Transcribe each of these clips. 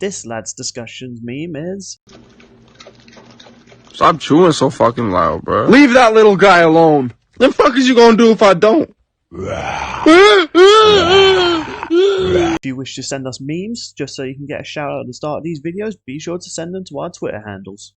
This lad's discussions meme is... Stop chewing so fucking loud, bro. Leave that little guy alone. The fuck is you gonna do if I don't? If you wish to send us memes, just so you can get a shout out at the start of these videos, be sure to send them to our Twitter handles.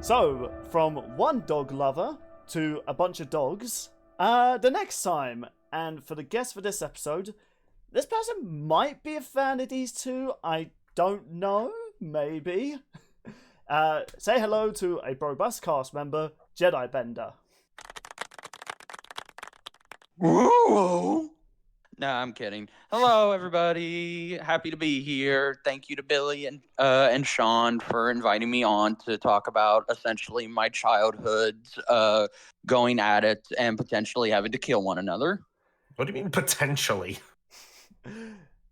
So, from one dog lover to a bunch of dogs, the next time, and for the guest for this episode, this person might be a fan of these two, I don't know, maybe. Say hello to a Brobust cast member, Jedi Bender. Whoa! No, I'm kidding. Hello, everybody. Happy to be here. Thank you to Billy and Sean for inviting me on to talk about essentially my childhood, going at it and potentially having to kill one another. What do you mean potentially?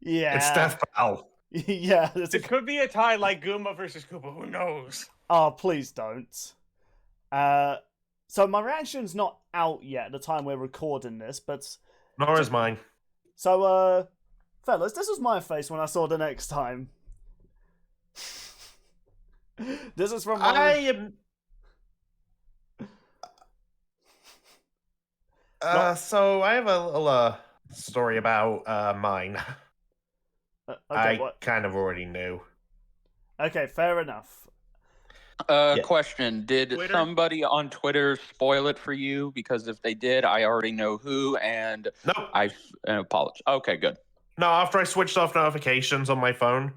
Yeah. It's Death Pal. Yeah. It could be a tie like Goomba versus Koopa. Who knows? Oh, please don't. So my reaction's not out yet at the time we're recording this, but... Nor is mine. So, fellas, this was my face when I saw the next time. This is from my... So I have a little story about mine. Okay, I kind of already knew. Okay, fair enough. Question. Did Twitter? somebody on Twitter spoil it for you? Because if they did, I already know who, and Nope. I apologize. Okay, good. No, after I switched off notifications on my phone.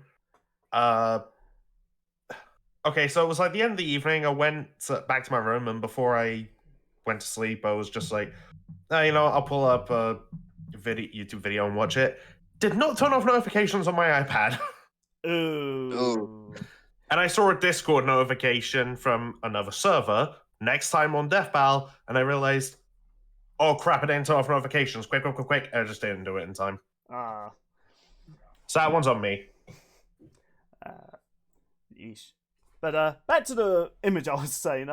Okay, so it was like the end of the evening. I went back to my room, and before I went to sleep, I was just like, I'll pull up a YouTube video and watch it. Did not turn off notifications on my iPad. Ooh. And I saw a Discord notification from another server, next time on Deathball, and I realized, oh crap, I didn't turn off notifications. Quick. I just didn't do it in time. Ah. So that one's on me. Yeesh. But back to the image I was saying.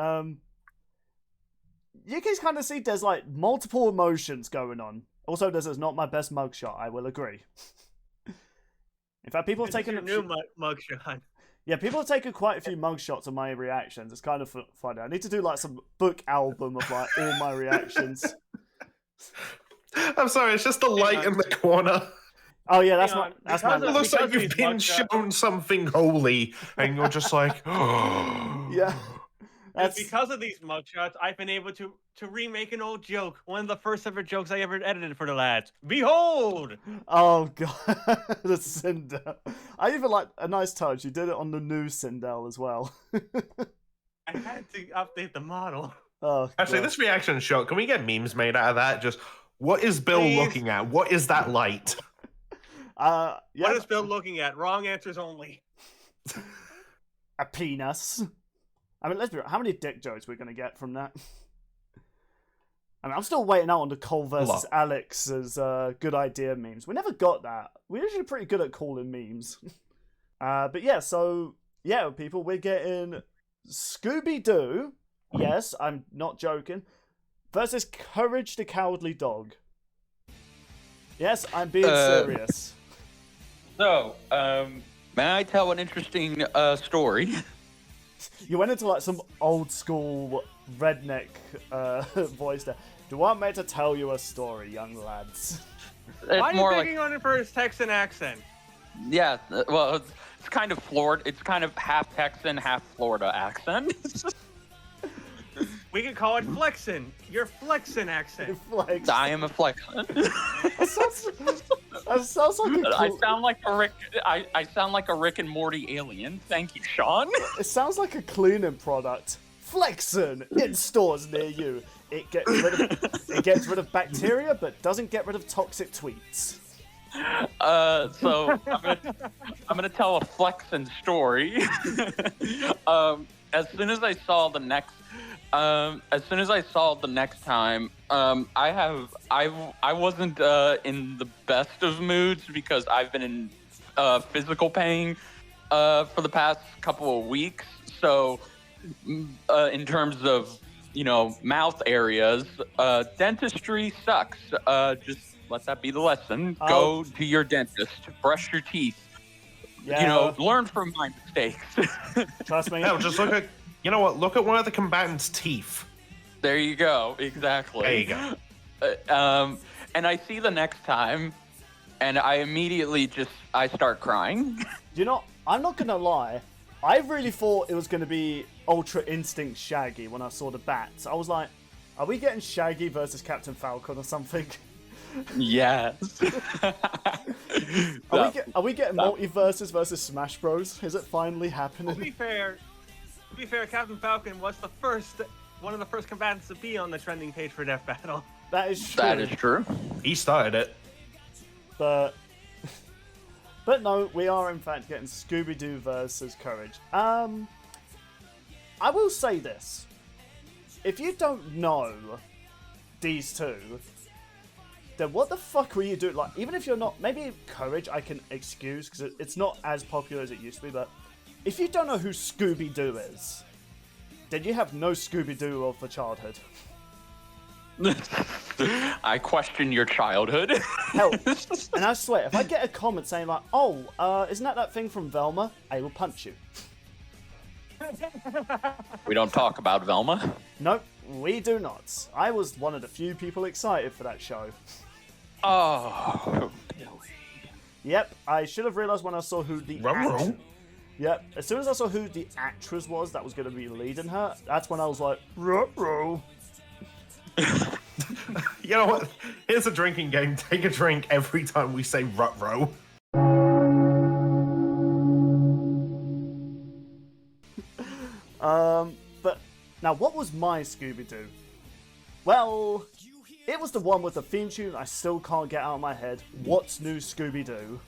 You can kind of see there's like multiple emotions going on. Also, this is not my best mugshot, I will agree. In fact, people have taken a new mugshot. Yeah, people have taken quite a few mugshots of my reactions. It's kind of funny. I need to do like some book album of like all my reactions. I'm sorry, it's just the light in the corner. Oh yeah, that's It looks like you've been shown something holy, and you're just like, yeah. It's because of these mugshots, I've been able to remake an old joke. One of the first ever jokes I ever edited for the lads. Behold! Oh god, the Cinder. I even like a nice touch. You did it on the new Sindel as well. I had to update the model. Oh, actually, god. this reaction shot, can we get memes made out of that? Just, what is Bill looking at? What is that light? Yeah. What is Bill looking at? Wrong answers only. A penis. I mean, let's be real. How many dick jokes we're going to get from that? I mean, I'm still waiting out on the Cole versus Alex's good idea memes. We never got that. We're usually pretty good at calling memes. But yeah, so, yeah, people, we're getting Scooby-Doo, yes, I'm not joking, versus Courage the Cowardly Dog. Yes, I'm being serious. So, may I tell an interesting story? You went into like some old school redneck voice there. Do you want me to tell you a story, young lads? Why are you picking on him for his Texan accent? Yeah, well, it's kind of Florida. It's kind of half Texan, half Florida accent. We could call it flexin'. Your flexin' accent. Flex. I am a flexin'. That sounds like a I sound like a Rick. I sound like a Rick and Morty alien. Thank you, Sean. It sounds like a cleaning product. Flexin' in stores near you. It gets rid of bacteria, but doesn't get rid of toxic tweets. So I'm gonna tell a flexin' story. as soon as I saw the next time, I wasn't in the best of moods because I've been in physical pain for the past couple of weeks. So in terms of mouth areas, dentistry sucks. Just let that be the lesson. Go to your dentist, brush your teeth. Yeah. Learn from my mistakes. Trust me. No, just look at, you know what? Look at one of the combatants' teeth. There you go. Exactly. There you go. And I see the next time, and I immediately I start crying. I'm not gonna lie. I really thought it was gonna be Ultra Instinct Shaggy when I saw the bats. I was like, are we getting Shaggy versus Captain Falcon or something? Yes. Are we getting Multiverses versus Smash Bros? Is it finally happening? To be fair, Captain Falcon was one of the first combatants to be on the trending page for Death Battle. That is true. That is true. He started it. But no, we are in fact getting Scooby-Doo versus Courage. I will say this. If you don't know these two, then what the fuck were you doing? Like, even if you're not, maybe Courage I can excuse because it's not as popular as it used to be, but if you don't know who Scooby-Doo is, then you have no Scooby-Doo of the childhood. I question your childhood. Hell, and I swear, if I get a comment saying like, "Oh, isn't that thing from Velma?" I will punch you. We don't talk about Velma. Nope, we do not. I was one of the few people excited for that show. Oh, Billy. Yep, I should have realized when I saw who the Yep, as soon as I saw who the actress was that was going to be leading her, that's when I was like, ruh-roh. You know what? Here's a drinking game. Take a drink every time we say rut-row. But now, what was my Scooby-Doo? Well, it was the one with the theme tune I still can't get out of my head. What's New Scooby-Doo?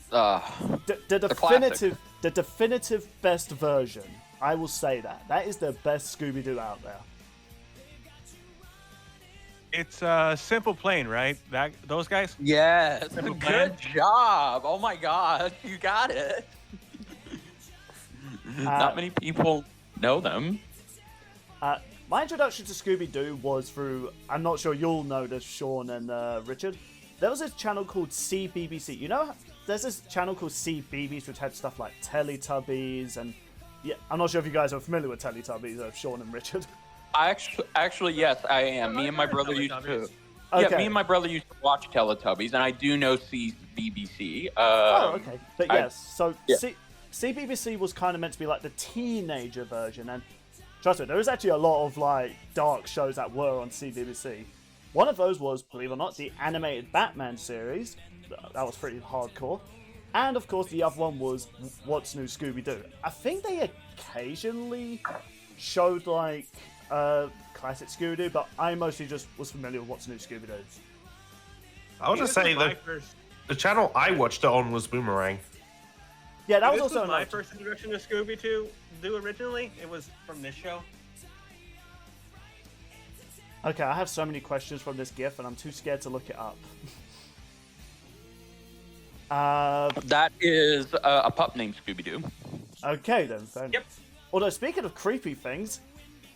The definitive best version. I will say that. That is the best Scooby-Doo out there. It's Simple Plain, right? Those guys? Yes. Simple Good Plan? job. Oh my God, you got it. Not many people know them. My introduction to Scooby-Doo was through, I'm not sure you'll know this, Sean and Richard. There was this channel called CBBC. You know, there's this channel called CBeebies which had stuff like Teletubbies and... Yeah, I'm not sure if you guys are familiar with Teletubbies, Sean and Richard. Actually, yes, I am. Me and my brother used to. Okay. Yeah, me and my brother used to watch Teletubbies, and I do know BBC. Oh, okay. But yes, yeah. CBBC was kind of meant to be like the teenager version, and trust me, there was actually a lot of like dark shows that were on CBBC. One of those was, believe it or not, the animated Batman series. That was pretty hardcore. And of course, the other one was What's New Scooby-Doo. I think they occasionally showed like classic Scooby-Doo, but I mostly just was familiar with What's New Scooby-Doo. I would just say that the channel I watched it on was Boomerang. Yeah, that was This also was my another... first introduction to Scooby-Doo originally. It was from this show. Okay, I have so many questions from this GIF, and I'm too scared to look it up. That is a pup named Scooby-Doo. Okay, then. Yep. Although, speaking of creepy things,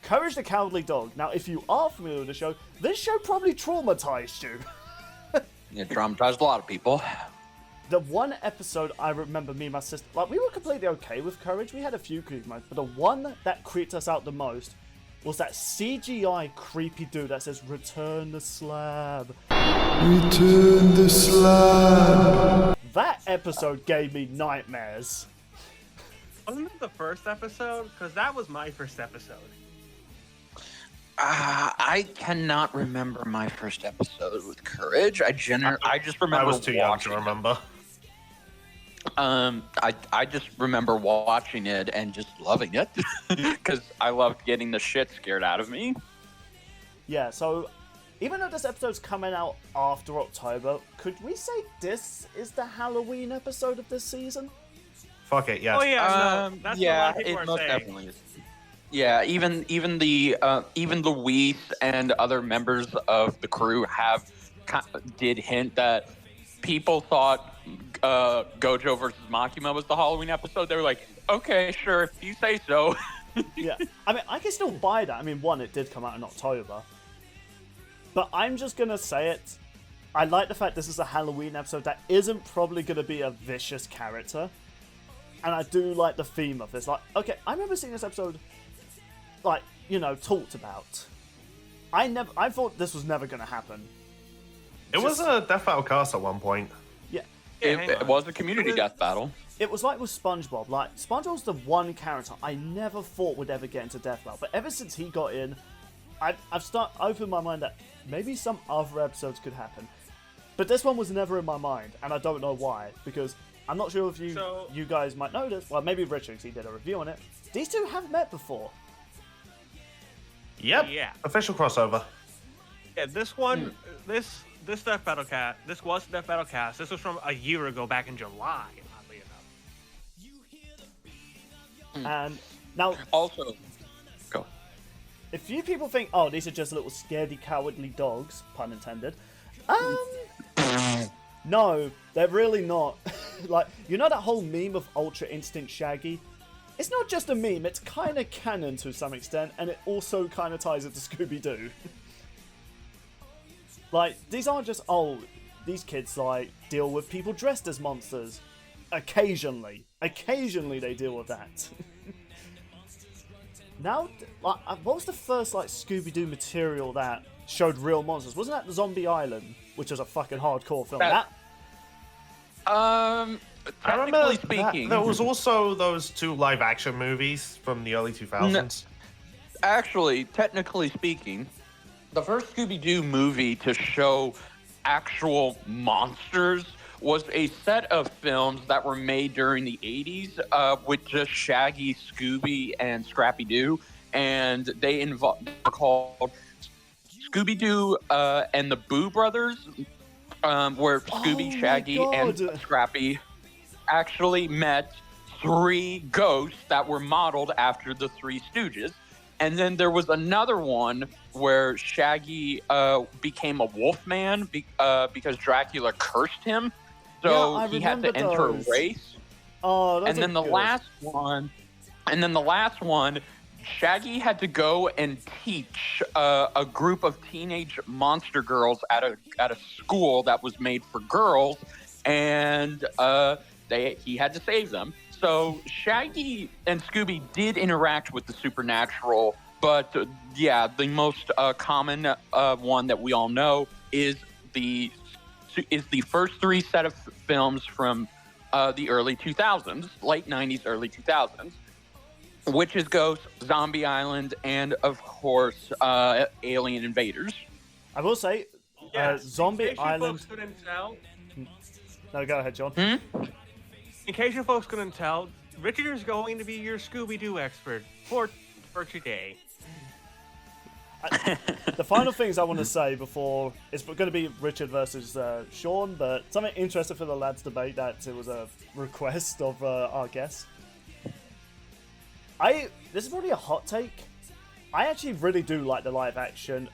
Courage the Cowardly Dog. Now, if you are familiar with the show, this show probably traumatized you. It traumatized a lot of people. The one episode I remember me and my sister, like, we were completely okay with Courage. We had a few creepy moments, but the one that creeped us out the most was that CGI creepy dude that says, "Return the slab." Return the slab. That episode gave me nightmares. Wasn't it the first episode? Because that was my first episode. I cannot remember my first episode with Courage. I just remember I was too young to watching remember. I just remember watching it and just loving it because I loved getting the shit scared out of me. Yeah, so even though this episode's coming out after October, could we say this is the Halloween episode of this season? Fuck it, yes. Oh yeah, no, that's what a lot of people it are most saying. definitely is. Yeah, even Luis and other members of the crew did hint that people thought Gojo versus Makima was the Halloween episode. They were like, okay, sure, if you say so. Yeah, I mean, I can still buy that. I mean, one, it did come out in October. But I'm just going to say it. I like the fact this is a Halloween episode that isn't probably going to be a vicious character. And I do like the theme of this. Like, okay, I remember seeing this episode, like, you know, talked about. I thought this was never going to happen. It was a Death Battle cast at one point. Yeah. It was a community death battle. It was like with SpongeBob. Like, SpongeBob's the one character I never thought would ever get into Death Battle. But ever since he got in, I've opened my mind that maybe some other episodes could happen. But this one was never in my mind, and I don't know why. Because I'm not sure if you guys might know this. Well, maybe Richard, because he did a review on it. These two have met before. Yep. Yeah. Official crossover. Yeah, this one, this Death Battle cast, this was Death Battle cast. This was from a year ago, back in July, oddly enough. And now, Also, go. if you people think, oh, these are just little scaredy, cowardly dogs, pun intended, no, they're really not. Like, you know that whole meme of Ultra Instinct Shaggy? It's not just a meme, it's kind of canon to some extent, and it also kind of ties into Scooby-Doo. Like, these aren't just, oh, these kids, like, deal with people dressed as monsters. Occasionally they deal with that. Now, like, what was the first, like, Scooby-Doo material that showed real monsters? Wasn't that Zombie Island, which was a fucking hardcore film? I remember Technically speaking, there was also those 2 live-action movies from the early 2000s. actually, technically speaking, the first Scooby-Doo movie to show actual monsters was a set of films that were made during the 80s with just Shaggy, Scooby, and Scrappy-Doo, and they were called Scooby-Doo and the Boo Brothers, where Scooby, Shaggy, and Scrappy actually met 3 ghosts that were modeled after the 3 Stooges. And then there was another one where Shaggy became a wolfman because Dracula cursed him. So Yeah, he had to enter a race. Oh, those And then the last one, Shaggy had to go and teach a group of teenage monster girls at a school that was made for girls, and he had to save them. So Shaggy and Scooby did interact with the supernatural, but the most common one that we all know is the first 3 set of films from the early 2000s, late 90s, early 2000s, which is Ghost, Zombie Island, and of course Alien Invaders. I will say, Zombie Island. Folks couldn't tell, No, go ahead, John. in case you folks couldn't tell, Richard is going to be your Scooby-Doo expert for today. The final things I want to say before it's going to be Richard versus Sean, but something interesting for the lads debate that it was a request of our guests. This is probably a hot take. I actually really do like the live action.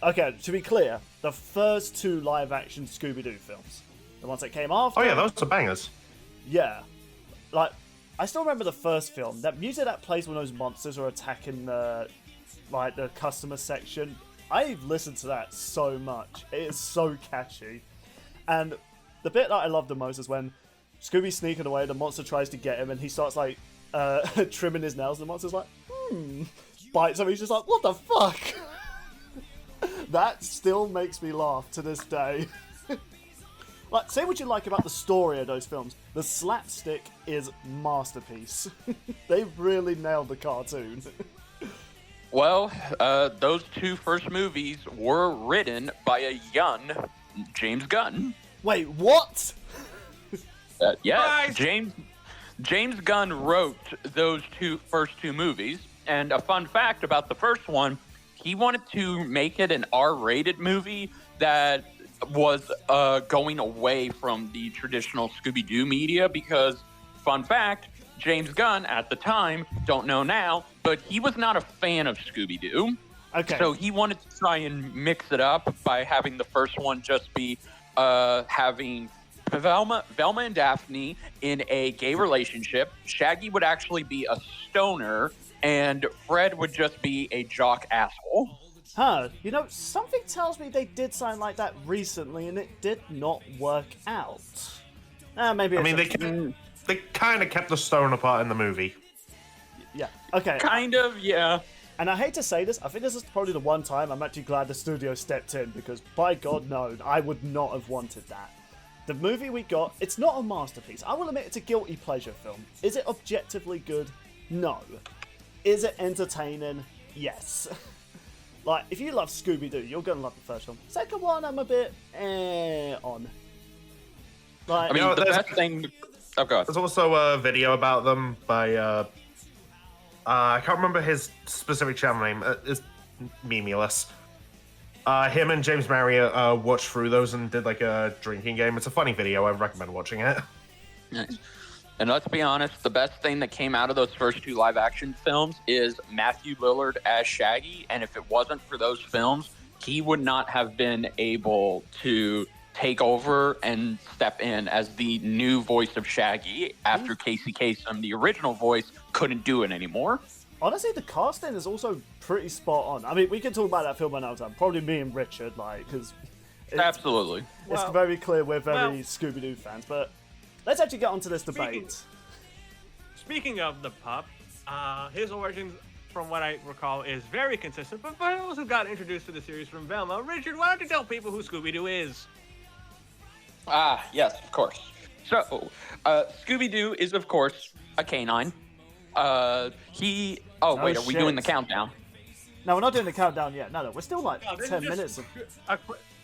Okay, to be clear, the first 2 live action Scooby-Doo films, the ones that came after. Oh yeah, those are bangers. Yeah, like I still remember the first film. That music that plays when those monsters are attacking the customer section. I've listened to that so much. It is so catchy. And the bit that I love the most is when Scooby's sneaking away, the monster tries to get him, and he starts like trimming his nails. The monster's like, bites him. He's just like, what the fuck? That still makes me laugh to this day. Like, say what you like about the story of those films. The slapstick is masterpiece. They really nailed the cartoon. Well, those 2 first movies were written by a young James Gunn. Wait, what? Yes, James Gunn wrote those first two movies. And a fun fact about the first one, he wanted to make it an R-rated movie that was going away from the traditional Scooby-Doo media because, fun fact, James Gunn at the time, don't know now, but he was not a fan of Scooby-Doo. Okay. So he wanted to try and mix it up by having the first one just be having Velma and Daphne in a gay relationship. Shaggy would actually be a stoner, and Fred would just be a jock asshole. Huh. You know, something tells me they did something like that recently, and it did not work out. Maybe. I mean, they kind of kept the stoner part in the movie. Yeah. Okay. Kind of, yeah. And I hate to say this, I think this is probably the one time I'm actually glad the studio stepped in, because by God, no, I would not have wanted that. The movie we got, it's not a masterpiece. I will admit it's a guilty pleasure film. Is it objectively good? No. Is it entertaining? Yes. Like, if you love Scooby-Doo, you're going to love the first one. Second one, I'm a bit on. Like, I mean, the best thing... Oh, God. There's also a video about them by... I can't remember his specific channel name. It's Memulous. Him and James Marriott watched through those and did like a drinking game. It's a funny video. I recommend watching it. Nice. And let's be honest, the best thing that came out of those first two live-action films is Matthew Lillard as Shaggy. And if it wasn't for those films, he would not have been able to take over and step in as the new voice of Shaggy after Casey Kasem, the original voice, couldn't do it anymore. Honestly, the casting is also pretty spot on. I mean, we can talk about that film another time. Probably me and Richard, like, because... Absolutely. It's very clear we're very Scooby-Doo fans, but let's actually get onto this debate. Speaking of the pup, his origins, from what I recall, is very consistent, but for those who got introduced to the series from Velma, Richard, why don't you tell people who Scooby-Doo is? Yes, of course. So, Scooby-Doo is, of course, a canine. Are we doing the countdown? No, we're not doing the countdown yet. No, we're still like 10 minutes.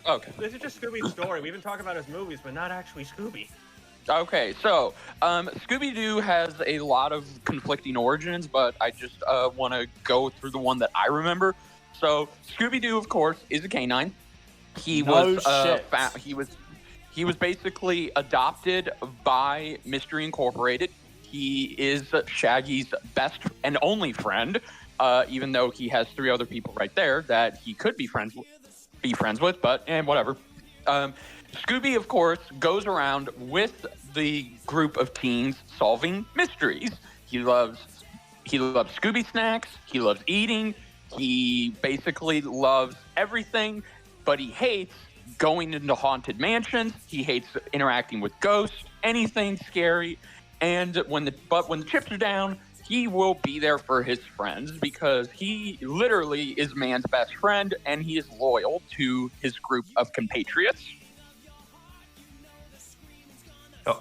Okay. This is just Scooby's story. We've been talking about his movies, but not actually Scooby. Okay, so Scooby-Doo has a lot of conflicting origins, but I just want to go through the one that I remember. So, Scooby-Doo, of course, is a canine. He was basically adopted by Mystery Incorporated. He is Shaggy's best and only friend, even though he has three other people right there that he could be friends with, but whatever. Scooby, of course, goes around with the group of teens solving mysteries. He loves Scooby snacks. He loves eating. He basically loves everything, but he hates going into haunted mansions. He hates interacting with ghosts, anything scary. And when the chips are down, he will be there for his friends because he literally is man's best friend and he is loyal to his group of compatriots.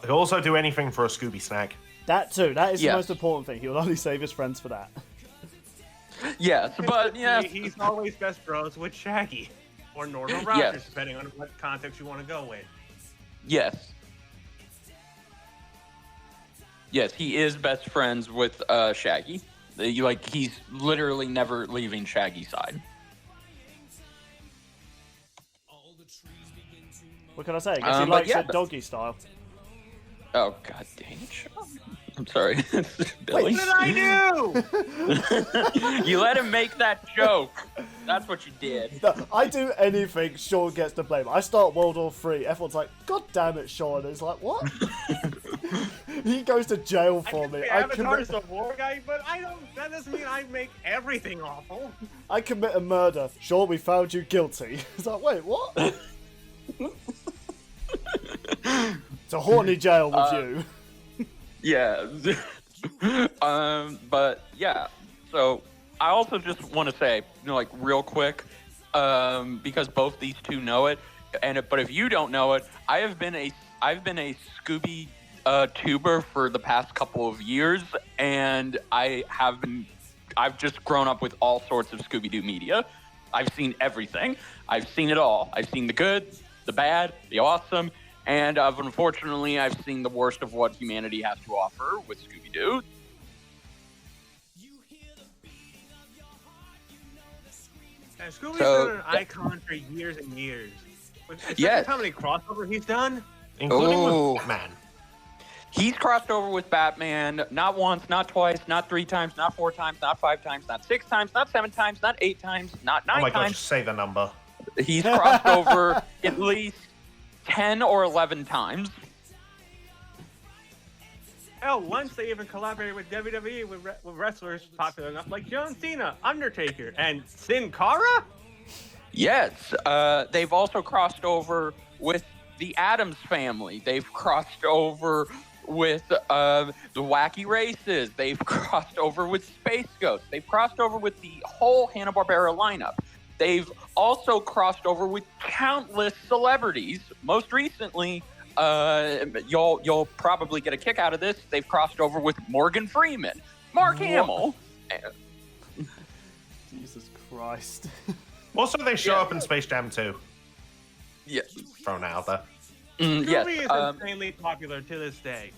He'll also do anything for a Scooby snack. That too. That is the most important thing. He will only save his friends for that. Yes, but yeah, he's always best bros with Shaggy or Norman Rogers, depending on what context you want to go with. Yes. Yes, he is best friends with Shaggy. He's literally never leaving Shaggy's side. What can I say? I guess he likes it doggy style. Oh, god dang it, Sean. I'm sorry. Billy. What did I do? You let him make that joke. That's what you did. No, I do anything, Sean gets to blame. I start World War III. Everyone's like, God damn it, Sean. It's like, what? He goes to jail for me. Avatar is a war guy, but that doesn't mean I make everything awful. I commit a murder. Sean, we found you guilty. It's like, wait, what? It's a horny jail with you. Yeah. But yeah. So I also just want to say, real quick, because both these two know it, but if you don't know it, I've been a Scooby tuber for the past couple of years, and I've just grown up with all sorts of Scooby-Doo media. I've seen everything. I've seen it all. I've seen the good, the bad, the awesome, and unfortunately, I've seen the worst of what humanity has to offer with Scooby-Doo. And Scooby's been an icon for years and years. Yes. How many crossover he's done? Including with Batman. He's crossed over with Batman not once, not twice, not 3 times, not 4 times, not 5 times, not 6 times, not 7 times, not 8 times, not 9 Oh my god, times. just say the number. He's crossed over at least 10 or 11 times. Hell, once they even collaborated with WWE with wrestlers popular enough like John Cena, Undertaker, and Sin Cara? Yes, they've also crossed over with the Addams Family. They've crossed over with the Wacky Races. They've crossed over with Space Ghost. They've crossed over with the whole Hanna-Barbera lineup. They've also crossed over with countless celebrities. Most recently, you'll probably get a kick out of this. They've crossed over with Morgan Freeman, Mark Hamill. Jesus Christ. Also, they show up in Space Jam 2. Yeah. Thrown out there. Yes. Scooby is insanely popular to this day.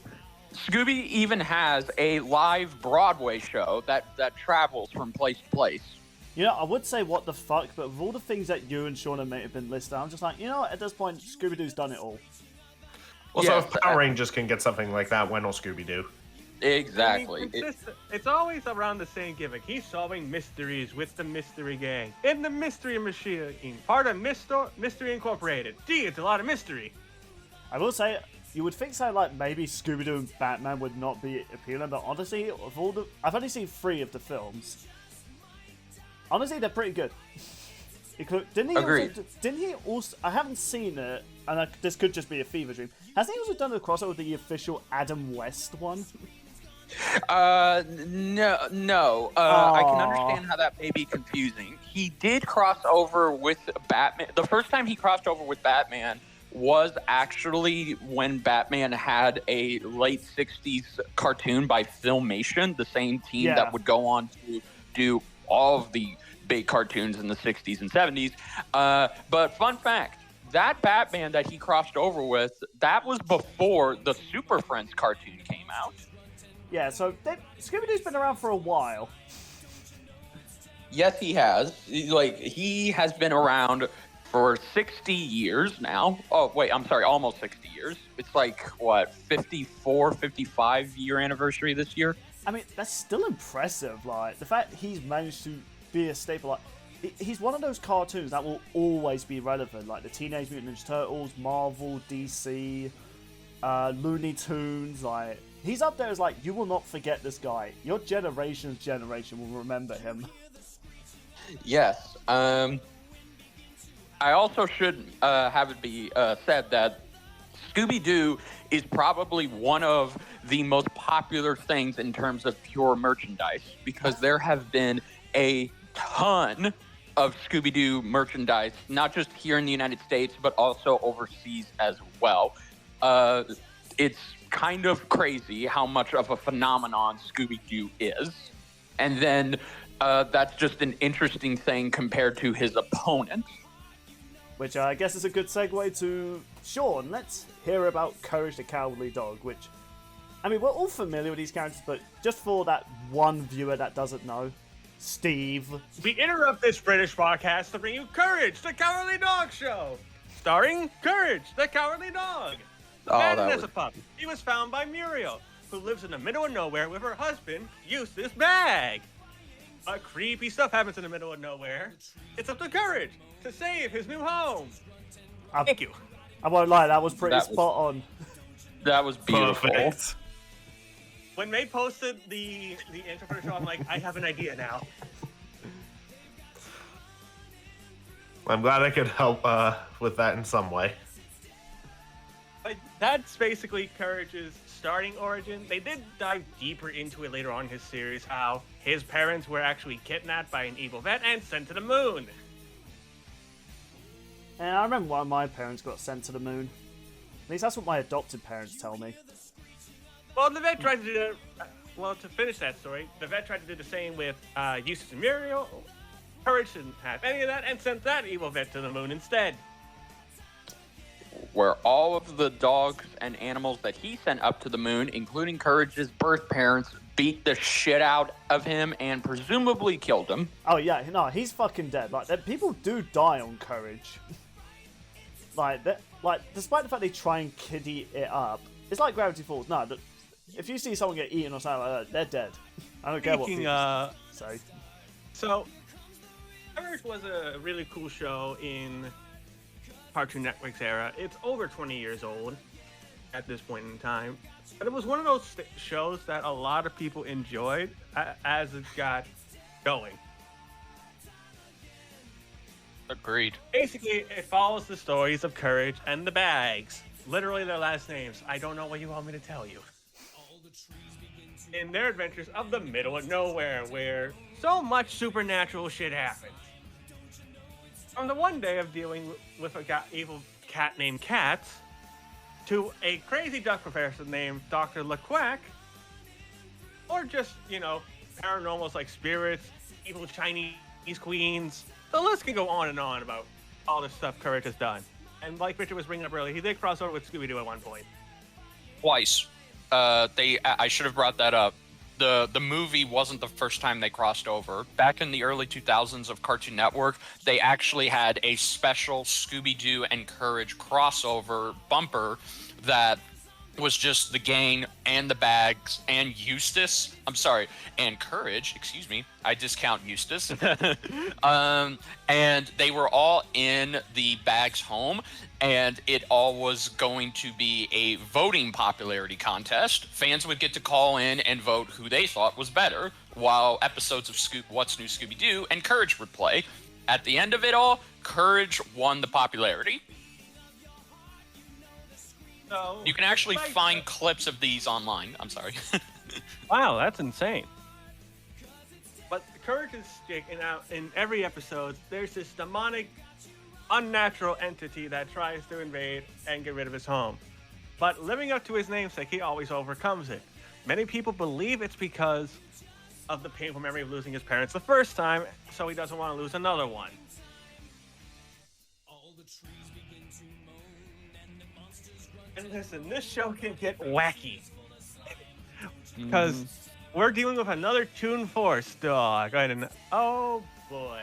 Scooby even has a live Broadway show that travels from place to place. You know, I would say what the fuck, but with all the things that you and Sean may have been listed, I'm just like, you know what, at this point, Scooby-Doo's done it all. Also, Yes, if Power Rangers can get something like that, when will Scooby-Doo? Exactly. I mean, it's always around the same gimmick. He's solving mysteries with the Mystery Gang in the Mystery Machine, part of Mystery Incorporated. Gee, it's a lot of mystery. I will say, you would think so, like, maybe Scooby-Doo and Batman would not be appealing, but honestly, of all the... I've only seen 3 of the films. Honestly, they're pretty good. Didn't he also... I haven't seen it, and this could just be a fever dream. Hasn't he also done a crossover with the official Adam West one? No. I can understand how that may be confusing. He did cross over with Batman. The first time he crossed over with Batman was actually when Batman had a late 60s cartoon by Filmation, the same team that would go on to do all of the big cartoons in the 60s and 70s. But fun fact, that Batman that he crossed over with, that was before the Super Friends cartoon came out. Yeah, so Scooby-Doo's been around for a while. Yes, he has. He has been around for 60 years now. Oh, wait, I'm sorry, almost 60 years. It's like, what, 54, 55 year anniversary this year? I mean, that's still impressive. Like, the fact he's managed to be a staple, like, he's one of those cartoons that will always be relevant, like the Teenage Mutant Ninja Turtles, Marvel, DC, Looney Tunes, like, he's up there as, like, you will not forget this guy. Your generation's generation will remember him. Yes. I also should have it be said that Scooby-Doo is probably one of the most popular things in terms of pure merchandise, because there have been a ton of Scooby-Doo merchandise, not just here in the United States, but also overseas as well. It's kind of crazy how much of a phenomenon Scooby-Doo is. And then that's just an interesting thing compared to his opponent. Which I guess is a good segue to Sean. Let's hear about Courage the Cowardly Dog, which, I mean, we're all familiar with these characters, but just for that one viewer that doesn't know, Steve. We interrupt this British podcast to bring you Courage, the Cowardly Dog Show, starring Courage, the Cowardly Dog. Abandoned as a pup, he was found by Muriel, who lives in the middle of nowhere with her husband, Eustace Bag. But creepy stuff happens in the middle of nowhere. It's up to Courage to save his new home. Thank you. I won't lie, that was pretty spot on. That was beautiful. Perfect. When they posted the intro for the show, I'm like, I have an idea now. I'm glad I could help with that in some way. But that's basically Courage's starting origin. They did dive deeper into it later on in his series, how his parents were actually kidnapped by an evil vet and sent to the moon. And I remember one of my parents got sent to the moon. At least that's what my adopted parents tell me. Well, the vet tried to do to finish that story, the vet tried to do the same with Eustace and Muriel. Courage didn't have any of that and sent that evil vet to the moon instead. Where all of the dogs and animals that he sent up to the moon, including Courage's birth parents, beat the shit out of him and presumably killed him. Oh yeah, no, he's fucking dead. Like, people do die on Courage. Like, despite the fact they try and kiddie it up, it's like Gravity Falls. No, if you see someone get eaten or something like that, they're dead. I don't care what people say. So, Courage was a really cool show in Cartoon Network's era. It's over 20 years old at this point in time. But it was one of those shows that a lot of people enjoyed as it got going. Agreed. Basically, it follows the stories of Courage and the Bags. Literally their last names. I don't know what you want me to tell you. In their adventures of the middle of nowhere, where so much supernatural shit happens. From the one day of dealing with a evil cat named Katz, to a crazy duck professor named Dr. LeQuack, or just, paranormals like spirits, evil Chinese queens. The list can go on and on about all the stuff Courage has done. And like Richard was bringing up earlier, he did cross over with Scooby-Doo at one point. Twice. I should have brought that up. The movie wasn't the first time they crossed over. Back in the early 2000s of Cartoon Network, they actually had a special Scooby-Doo and Courage crossover bumper that was just the gang and the Bags and Eustace. I'm sorry, and Courage, excuse me. I discount Eustace. And they were all in the Bags home, and it all was going to be a voting popularity contest. Fans would get to call in and vote who they thought was better, while episodes of What's New Scooby-Doo and Courage would play. At the end of it all, Courage won the popularity. So, you can actually find clips of these online. I'm sorry. Wow, that's insane. But Courage's stick in every episode, there's this demonic, unnatural entity that tries to invade and get rid of his home. But living up to his namesake, he always overcomes it. Many people believe it's because of the painful memory of losing his parents the first time, so he doesn't want to lose another one. And listen, this show can get wacky. Because we're dealing with another Toon Force dog. Oh boy.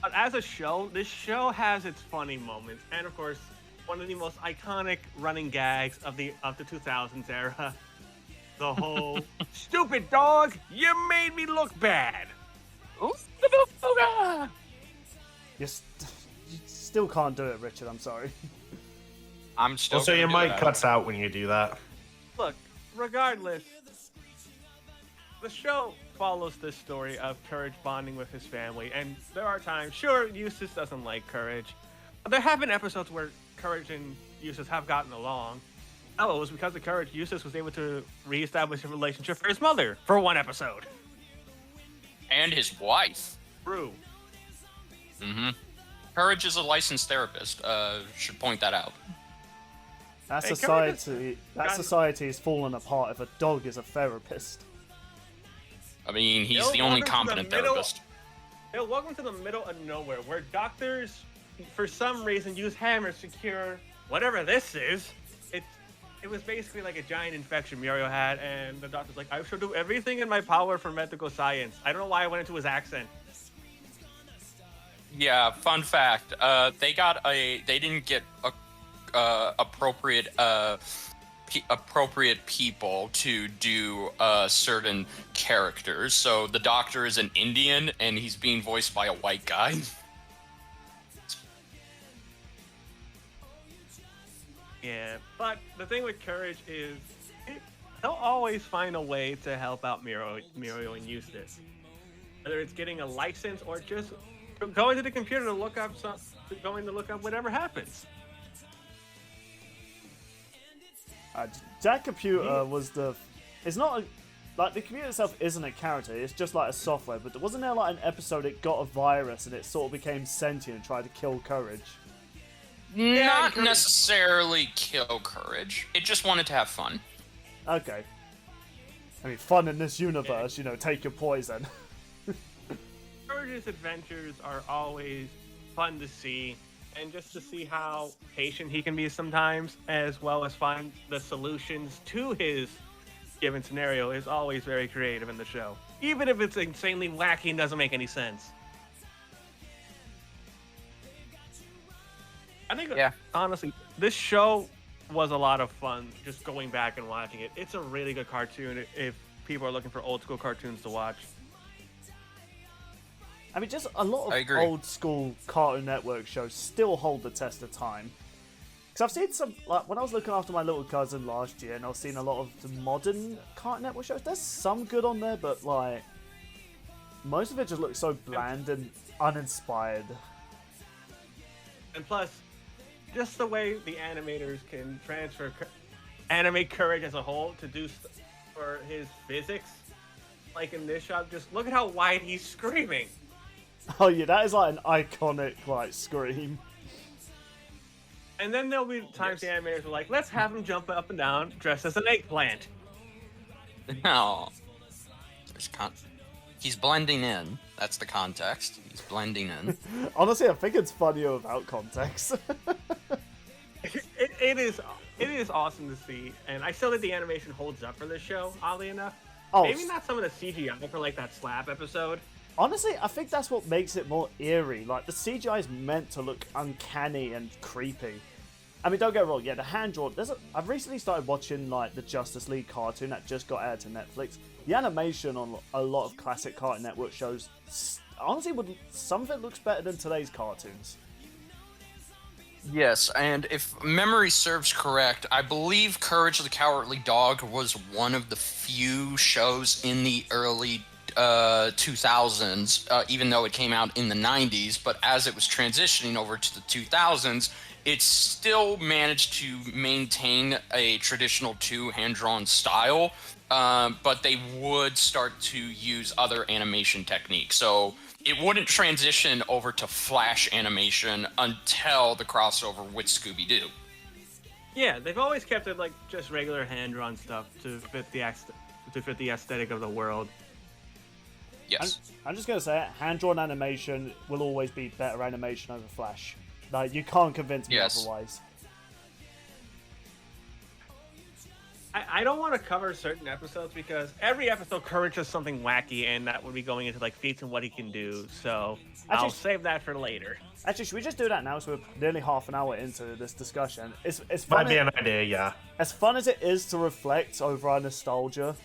But as a show, this show has its funny moments. And of course, one of the most iconic running gags of the 2000s era. The whole, stupid dog, you made me look bad. You still can't do it, Richard, I'm sorry. I'm still. Also, your mic cuts out when you do that. Look, regardless, the show follows this story of Courage bonding with his family, and there are times, sure, Eustace doesn't like Courage, but there have been episodes where Courage and Eustace have gotten along. Oh, it was because of Courage, Eustace was able to reestablish a relationship for his mother for one episode. And his wife. True. Mm-hmm. Courage is a licensed therapist. Should point that out. That society is falling apart if a dog is a therapist. I mean, he's the only competent therapist. Welcome to the middle of nowhere, where doctors, for some reason, use hammers to cure whatever this is. It was basically like a giant infection Muriel had, and the doctor's like, I shall do everything in my power for medical science. I don't know why I went into his accent. Yeah, fun fact. They didn't get appropriate people to do certain characters. So the doctor is an Indian, and he's being voiced by a white guy. Yeah, but the thing with Courage is he'll always find a way to help out Muriel and Eustace. Whether it's getting a license or just going to the computer to look up whatever happens. That computer was it's not like the computer itself isn't a character, it's just like a software, but wasn't there like an episode it got a virus and it sort of became sentient and tried to kill Courage? Not necessarily kill Courage. It just wanted to have fun. Okay. I mean, fun in this universe, take your poison. Courage's adventures are always fun to see, and just to see how patient he can be sometimes, as well as find the solutions to his given scenario, is always very creative in the show. Even if it's insanely wacky and doesn't make any sense. I think, honestly, this show was a lot of fun just going back and watching it. It's a really good cartoon if people are looking for old school cartoons to watch. I mean, just a lot of old school Cartoon Network shows still hold the test of time. Because I've seen some, like, when I was looking after my little cousin last year, and I was seeing a lot of the modern Cartoon Network shows, there's some good on there, but, like, most of it just looks so bland and uninspired. And plus, just the way the animators can transfer animate Courage as a whole to do for his physics, like in this shot, just look at how wide he's screaming. Oh yeah, that is like an iconic like scream. And then there'll be times the animators are like, let's have him jump up and down dressed as an eggplant. No. He's blending in. That's the context. He's blending in. Honestly, I think it's funnier without context. It is awesome to see, and I still think the animation holds up for this show, oddly enough. Oh, maybe not some of the CGI for like that slap episode. Honestly, I think that's what makes it more eerie. Like, the CGI is meant to look uncanny and creepy. I mean, don't get me wrong, yeah, the hand-drawn... I've recently started watching, like, the Justice League cartoon that just got added to Netflix. The animation on a lot of classic Cartoon Network shows, honestly, some of it looks better than today's cartoons. Yes, and if memory serves correct, I believe Courage the Cowardly Dog was one of the few shows in the early 2000s, even though it came out in the 90s, but as it was transitioning over to the 2000s, it still managed to maintain a traditional hand-drawn style, but they would start to use other animation techniques. So it wouldn't transition over to Flash animation until the crossover with Scooby-Doo. Yeah, they've always kept it like just regular hand-drawn stuff to fit the aesthetic of the world. Yes. I'm just going to say it, hand-drawn animation will always be better animation over Flash. Like, you can't convince me otherwise. I don't want to cover certain episodes because every episode Courage does something wacky, and that would be going into like feats and what he can do. So I'll save that for later. Actually, should we just do that now? So we're nearly half an hour into this discussion. It's might be an idea, yeah. As fun as it is to reflect over our nostalgia,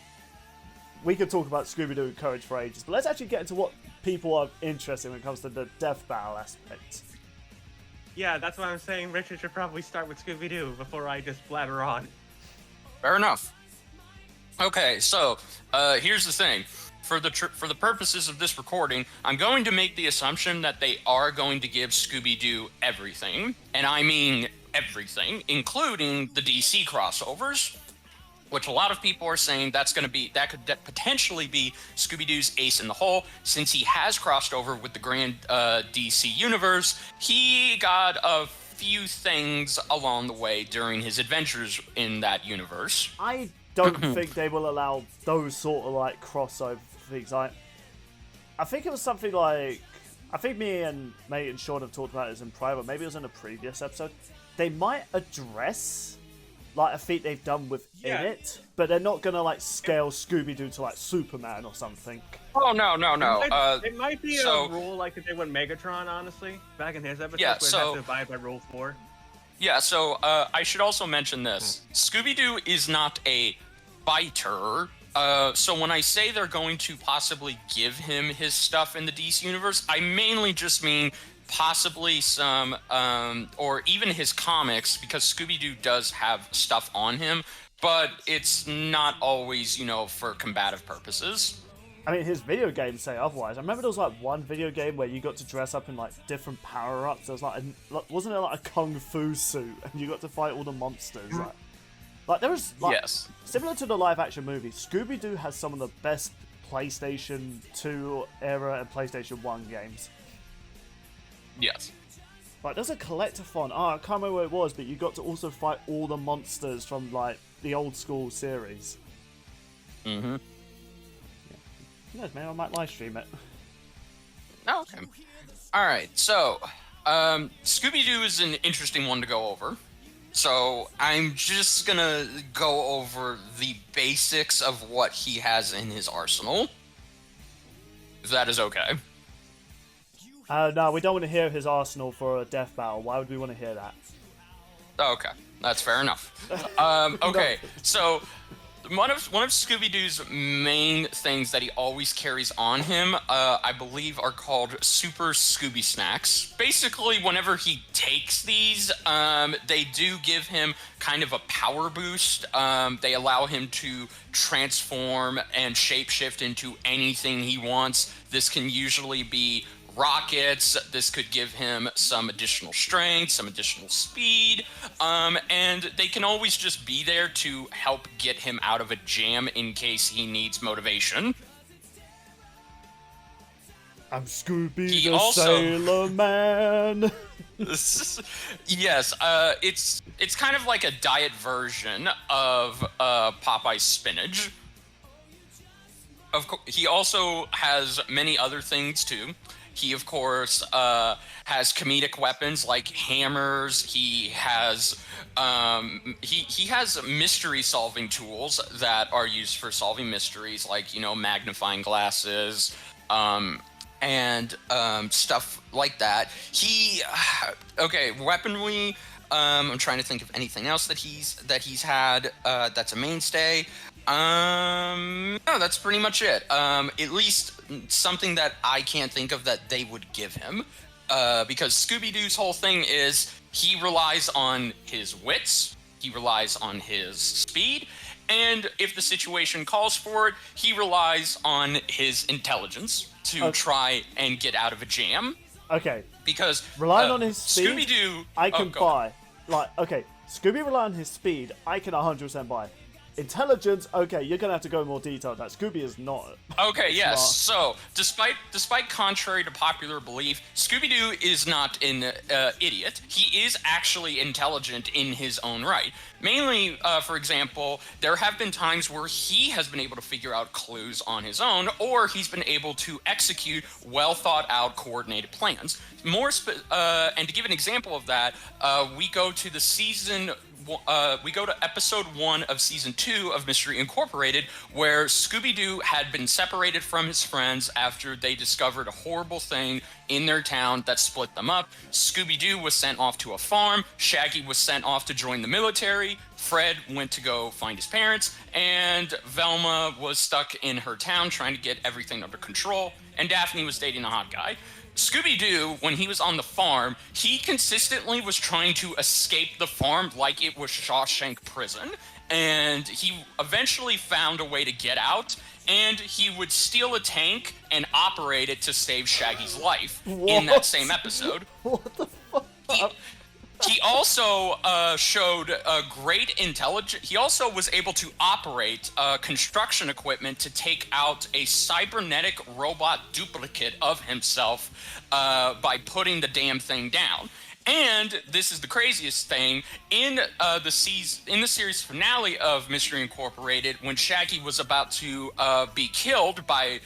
we could talk about Scooby-Doo and Courage for ages. But let's actually get into what people are interested in when it comes to the death battle aspect. Yeah, that's why I'm saying Richard should probably start with Scooby-Doo before I just blabber on. Fair enough. Okay, so here's the thing. For the purposes of this recording, I'm going to make the assumption that they are going to give Scooby-Doo everything, and I mean everything, including the DC crossovers, which a lot of people are saying that could potentially be Scooby-Doo's ace in the hole. Since he has crossed over with the grand DC universe, he got a few things along the way during his adventures in that universe. I don't think they will allow those sort of like crossover things. I think it was something like, I think me and Mate and Sean have talked about this in private, maybe it was in a previous episode. They might address like a feat they've done within it, but they're not gonna like scale Scooby-Doo to like Superman or something. Oh no. It might be a rule like they did with Megatron, honestly, back in his episode, where they have to abide by Rule 4. Yeah, so I should also mention this. Scooby-Doo is not a fighter. So when I say they're going to possibly give him his stuff in the DC universe, I mainly just mean possibly some, or even his comics, because Scooby-Doo does have stuff on him, but it's not always, for combative purposes. I mean, his video games say otherwise. I remember there was like one video game where you got to dress up in like different power-ups. There was wasn't there like a kung fu suit, and you got to fight all the monsters? Like there was similar to the live-action movie. Scooby-Doo has some of the best PlayStation 2 era and PlayStation 1 games. Yes. Like, there's a collectathon. I can't remember what it was, but you got to also fight all the monsters from, like, the old school series. Mm-hmm. Yeah. Who knows, maybe I might live stream it. Oh, okay. Alright, so, Scooby-Doo is an interesting one to go over. So, I'm just gonna go over the basics of what he has in his arsenal. If that is okay. No, we don't want to hear his arsenal for a death battle. Why would we want to hear that? Okay, that's fair enough. Okay, so one of Scooby-Doo's main things that he always carries on him, I believe, are called Super Scooby Snacks. Basically, whenever he takes these, they do give him kind of a power boost. They allow him to transform and shapeshift into anything he wants. This can usually be rockets. This could give him some additional strength, some additional speed, and they can always just be there to help get him out of a jam in case he needs motivation. I'm Scooby the Sailor Man. Yes, it's kind of like a diet version of Popeye's spinach. Of course, he also has many other things too. He, of course, has comedic weapons like hammers. He has he has mystery-solving tools that are used for solving mysteries, like, you know, magnifying glasses, and stuff like that. Weaponry. I'm trying to think of anything else that he's had that's a mainstay. No, that's pretty much it. At least something that I can't think of that they would give him. Because Scooby-Doo's whole thing is he relies on his wits, he relies on his speed, and if the situation calls for it, he relies on his intelligence to try and get out of a jam. Okay. Because relying on his speed, Scooby-Doo, I can buy. Like, okay, Scooby relying on his speed, I can 100% buy. Intelligence, okay, you're gonna have to go more detailed. That Scooby is not. Okay, yes. So, despite contrary to popular belief, Scooby-Doo is not an idiot. He is actually intelligent in his own right. Mainly, for example, there have been times where he has been able to figure out clues on his own, or he's been able to execute well thought out, coordinated plans. And to give an example of that, we go to episode 1 of season 2 of Mystery Incorporated, where Scooby-Doo had been separated from his friends after they discovered a horrible thing in their town that split them up. Scooby-Doo was sent off to a farm, Shaggy was sent off to join the military, Fred went to go find his parents, and Velma was stuck in her town trying to get everything under control, and Daphne was dating a hot guy. Scooby-Doo, when he was on the farm, he consistently was trying to escape the farm like it was Shawshank Prison, and he eventually found a way to get out, and he would steal a tank and operate it to save Shaggy's life in that same episode. What the fuck? He also showed great intelligence. He also was able to operate construction equipment to take out a cybernetic robot duplicate of himself by putting the damn thing down. And this is the craziest thing, in the series finale of Mystery Incorporated, when Shaggy was about to be killed by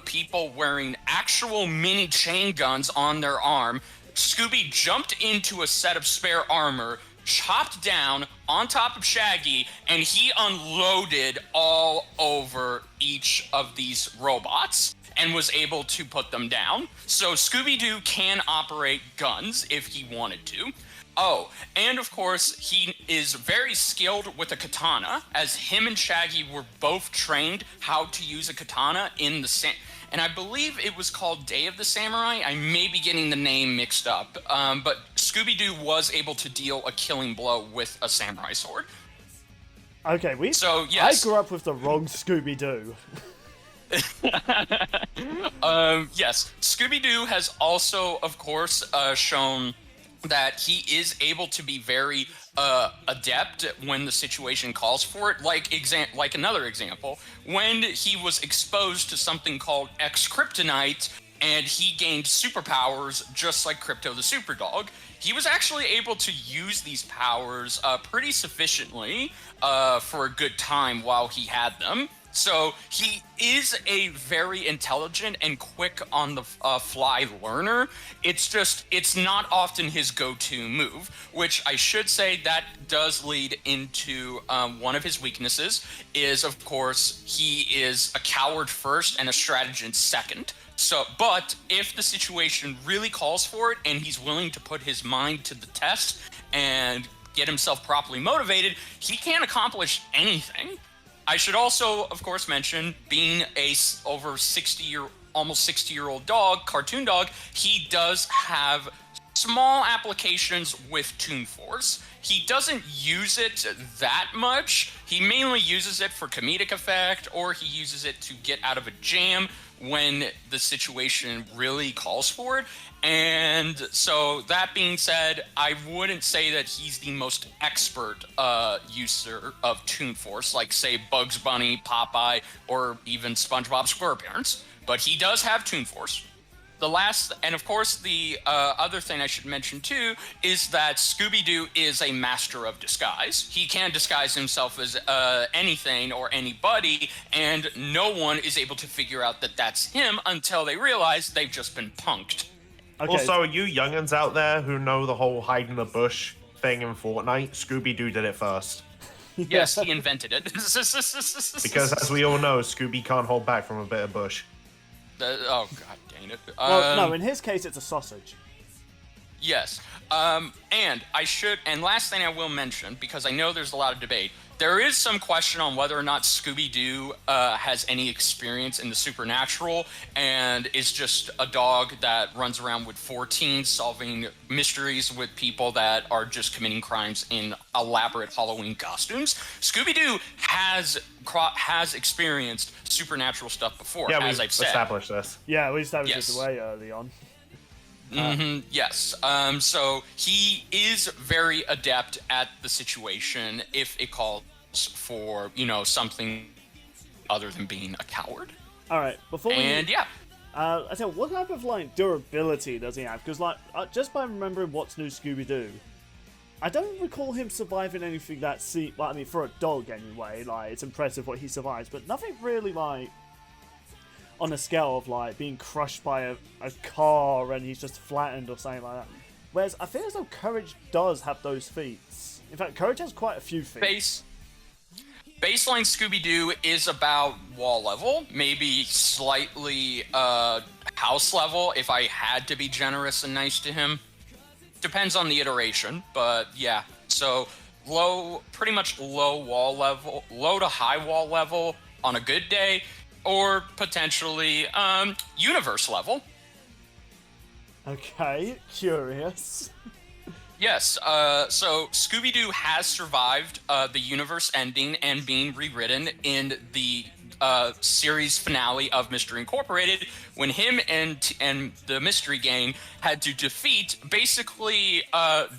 people wearing actual mini chain guns on their arm, Scooby jumped into a set of spare armor, chopped down on top of Shaggy, and he unloaded all over each of these robots and was able to put them down. So Scooby-Doo can operate guns if he wanted to. Oh, and of course, he is very skilled with a katana, as him and Shaggy were both trained how to use a katana in the and I believe it was called Day of the Samurai. I may be getting the name mixed up, but Scooby-Doo was able to deal a killing blow with a samurai sword. Okay, So, yes. I grew up with the wrong Scooby-Doo. Yes, Scooby-Doo has also, of course, shown that he is able to be very adept when the situation calls for it. Like another example, when he was exposed to something called X-Kryptonite, and he gained superpowers just like Crypto the Superdog, he was actually able to use these powers pretty sufficiently for a good time while he had them. So he is a very intelligent and quick on the fly learner. It's not often his go-to move, which I should say that does lead into one of his weaknesses is, of course, he is a coward first and a strategist second. So, but if the situation really calls for it and he's willing to put his mind to the test and get himself properly motivated, he can't accomplish anything. I should also, of course, mention being a almost 60-year-old dog, cartoon dog, he does have small applications with Toon Force. He doesn't use it that much. He mainly uses it for comedic effect, or he uses it to get out of a jam when the situation really calls for it. And so that being said, I wouldn't say that he's the most expert user of Toon Force, like say Bugs Bunny, Popeye, or even SpongeBob SquarePants. But he does have Toon Force. The last, and of course, the other thing I should mention too is that Scooby-Doo is a master of disguise. He can disguise himself as anything or anybody, and no one is able to figure out that that's him until they realize they've just been punked. Okay. Also, you youngins out there who know the whole hide in the bush thing in Fortnite, Scooby-Doo did it first. Yes, he invented it. Because as we all know, Scooby can't hold back from a bit of bush. Oh, god dang it. Well, no, in his case, it's a sausage. Yes. And last thing I will mention, because I know there's a lot of debate, there is some question on whether or not Scooby-Doo has any experience in the supernatural and is just a dog that runs around with 4 teens solving mysteries with people that are just committing crimes in elaborate Halloween costumes. Scooby-Doo has experienced supernatural stuff before, Yeah, as we've I've said. established this. Yeah, we established Yes. this way early on. Yes. So he is very adept at the situation if it calls for, something other than being a coward. All right, before we... And yeah. I tell you, what type of, durability does he have? Because, just by remembering What's New Scooby-Doo, I don't recall him surviving anything that for a dog anyway, it's impressive what he survives, but nothing really, on a scale of, being crushed by a car and he's just flattened or something like that. Whereas I feel as though Courage does have those feats. In fact, Courage has quite a few feats. Baseline Scooby-Doo is about wall level, maybe slightly house level if I had to be generous and nice to him. Depends on the iteration, but yeah. So pretty much low wall level, low to high wall level on a good day, or potentially universe level. Okay, curious. Yes, so Scooby-Doo has survived the universe ending and being rewritten in the series finale of Mystery Incorporated, when him and the Mystery Gang had to defeat basically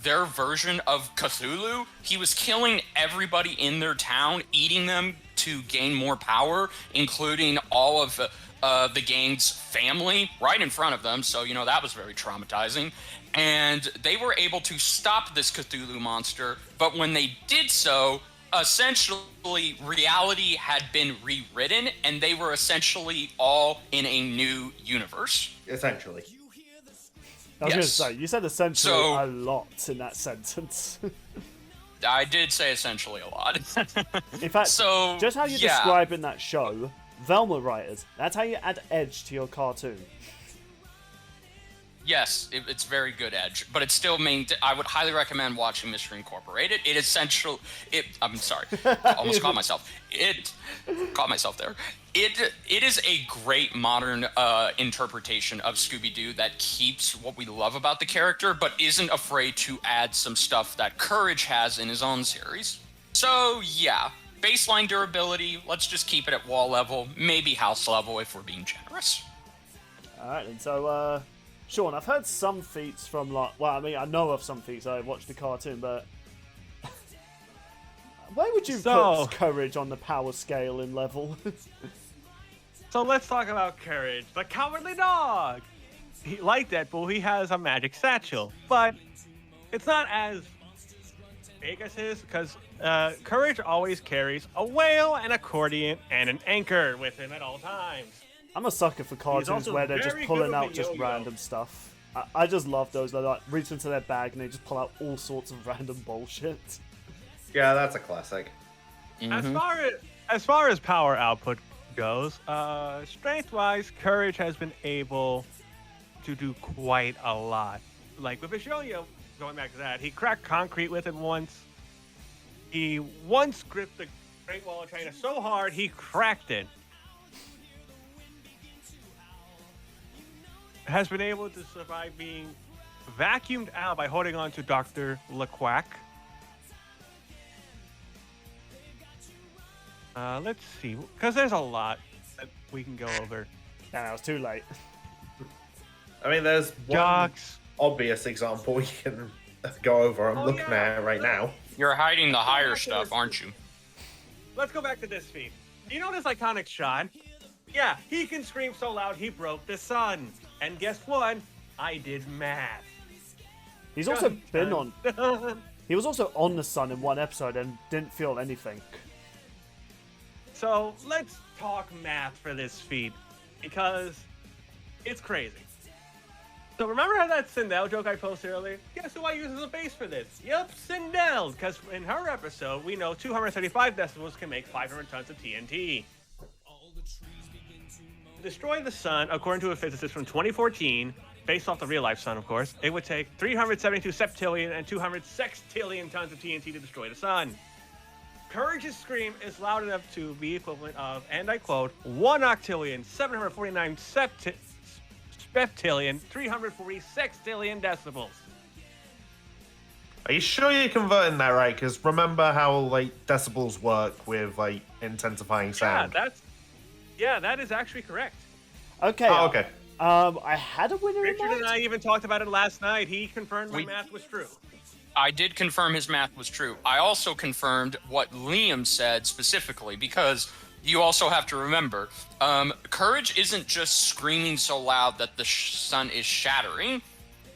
their version of Cthulhu. He was killing everybody in their town, eating them to gain more power, including all of the gang's family right in front of them. So, that was very traumatizing. And they were able to stop this Cthulhu monster, but when they did so, essentially reality had been rewritten, and they were essentially all in a new universe. Essentially. I was going to Yes. say, you said essentially a lot in that sentence. I did say essentially a lot. In fact, So, just how you yeah. describe in that show, Velma writers, that's how you add edge to your cartoon. Yes, it's very good edge, but it's still I would highly recommend watching Mystery Incorporated. I'm sorry, almost caught myself. Caught myself there. It is a great modern interpretation of Scooby-Doo that keeps what we love about the character, but isn't afraid to add some stuff that Courage has in his own series. So yeah, baseline durability, let's just keep it at wall level, maybe house level if we're being generous. Alright, and so, Sean, I've heard some feats from, I know of some feats, I watched the cartoon, but where would you put Courage on the power scale in level? So let's talk about Courage, the cowardly dog. Like Deadpool, he has a magic satchel, but it's not as big as his, because Courage always carries a whale, an accordion, and an anchor with him at all times. I'm a sucker for cartoons also where they're just very pulling good out with just yo-yo. random stuff. I just love those. They reach into their bag and they just pull out all sorts of random bullshit. Yeah, that's a classic. Mm-hmm. As far as power output goes, strength-wise, Courage has been able to do quite a lot. Like with his yo-yo, going back to that, he cracked concrete with it once. He once gripped the Great Wall of China so hard he cracked it. Has been able to survive being vacuumed out by holding on to Dr. LeQuack. Let's see, because there's a lot that we can go over. Nah, it was too late. I mean, there's one Jocks. obvious example you can go over. I'm looking at it right now. You're hiding the higher stuff, aren't you? Let's go back to this feat. You know this iconic shot? Yeah, he can scream so loud he broke the sun. And guess what? I did math. He's also been on. He was also on the sun in one episode and didn't feel anything. So let's talk math for this feat because it's crazy. So remember how that Sindel joke I posted earlier? Guess who I use as a base for this? Yup, Sindel, because in her episode, we know 235 decibels can make 500 tons of TNT. To destroy the sun, according to a physicist from 2014, based off the real-life sun, of course, it would take 372 septillion and 200 sextillion tons of TNT to destroy the sun. Courage's scream is loud enough to be equivalent of, and I quote, 1 octillion, 749 septillion, 340 sextillion decibels. Are you sure you're converting that right? Because remember how like decibels work with like intensifying sound. Yeah, that is actually correct. Okay. Oh, okay. I had a winner in Richard mind. and I even talked about it last night. He confirmed my math was true. I did confirm his math was true. I also confirmed what Liam said specifically, because you also have to remember, Courage isn't just screaming so loud that the sun is shattering.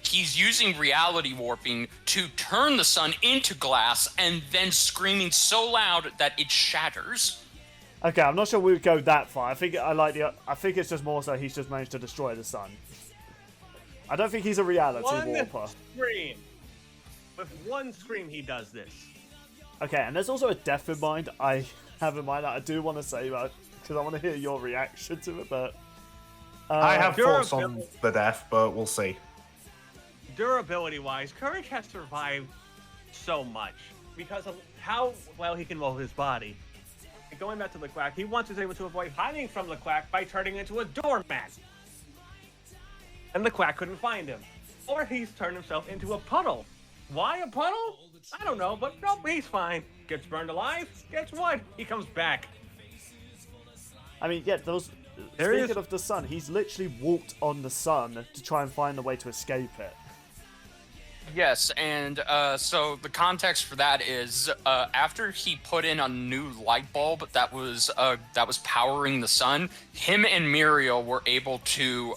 He's using reality warping to turn the sun into glass and then screaming so loud that it shatters. Okay, I'm not sure we would go that far. I think it's just more so he's just managed to destroy the sun. I don't think he's a reality warper. With one scream, he does this. Okay, and there's also a death in mind I have in mind that I do want to say about, because I want to hear your reaction to it, but... I have thoughts on the death, but we'll see. Durability-wise, Courage has survived so much because of how well he can mold his body. And going back to LeQuack, he once was able to avoid hiding from LeQuack by turning into a doormat. And LeQuack couldn't find him. Or he's turned himself into a puddle. Why a puddle? I don't know, but nope, he's fine. Gets burned alive. Guess what? He comes back. I mean, yeah, speaking of the sun, he's literally walked on the sun to try and find a way to escape it. Yes, and so the context for that is after he put in a new light bulb that was powering the sun, him and Muriel were able to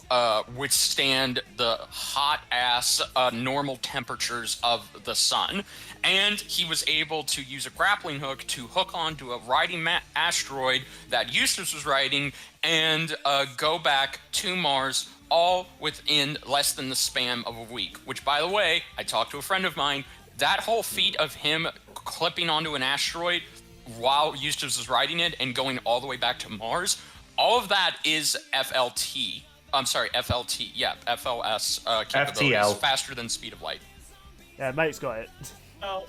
withstand the hot-ass normal temperatures of the sun, and he was able to use a grappling hook to hook onto a riding asteroid that Eustace was riding and go back to Mars, all within less than the span of a week. Which, by the way, I talked to a friend of mine, that whole feat of him clipping onto an asteroid while Eustace was riding it and going all the way back to Mars, all of that is FLT. I'm sorry, FLT. Yeah, FLS capabilities. FTL. Faster than speed of light. Yeah, mate's got it. So,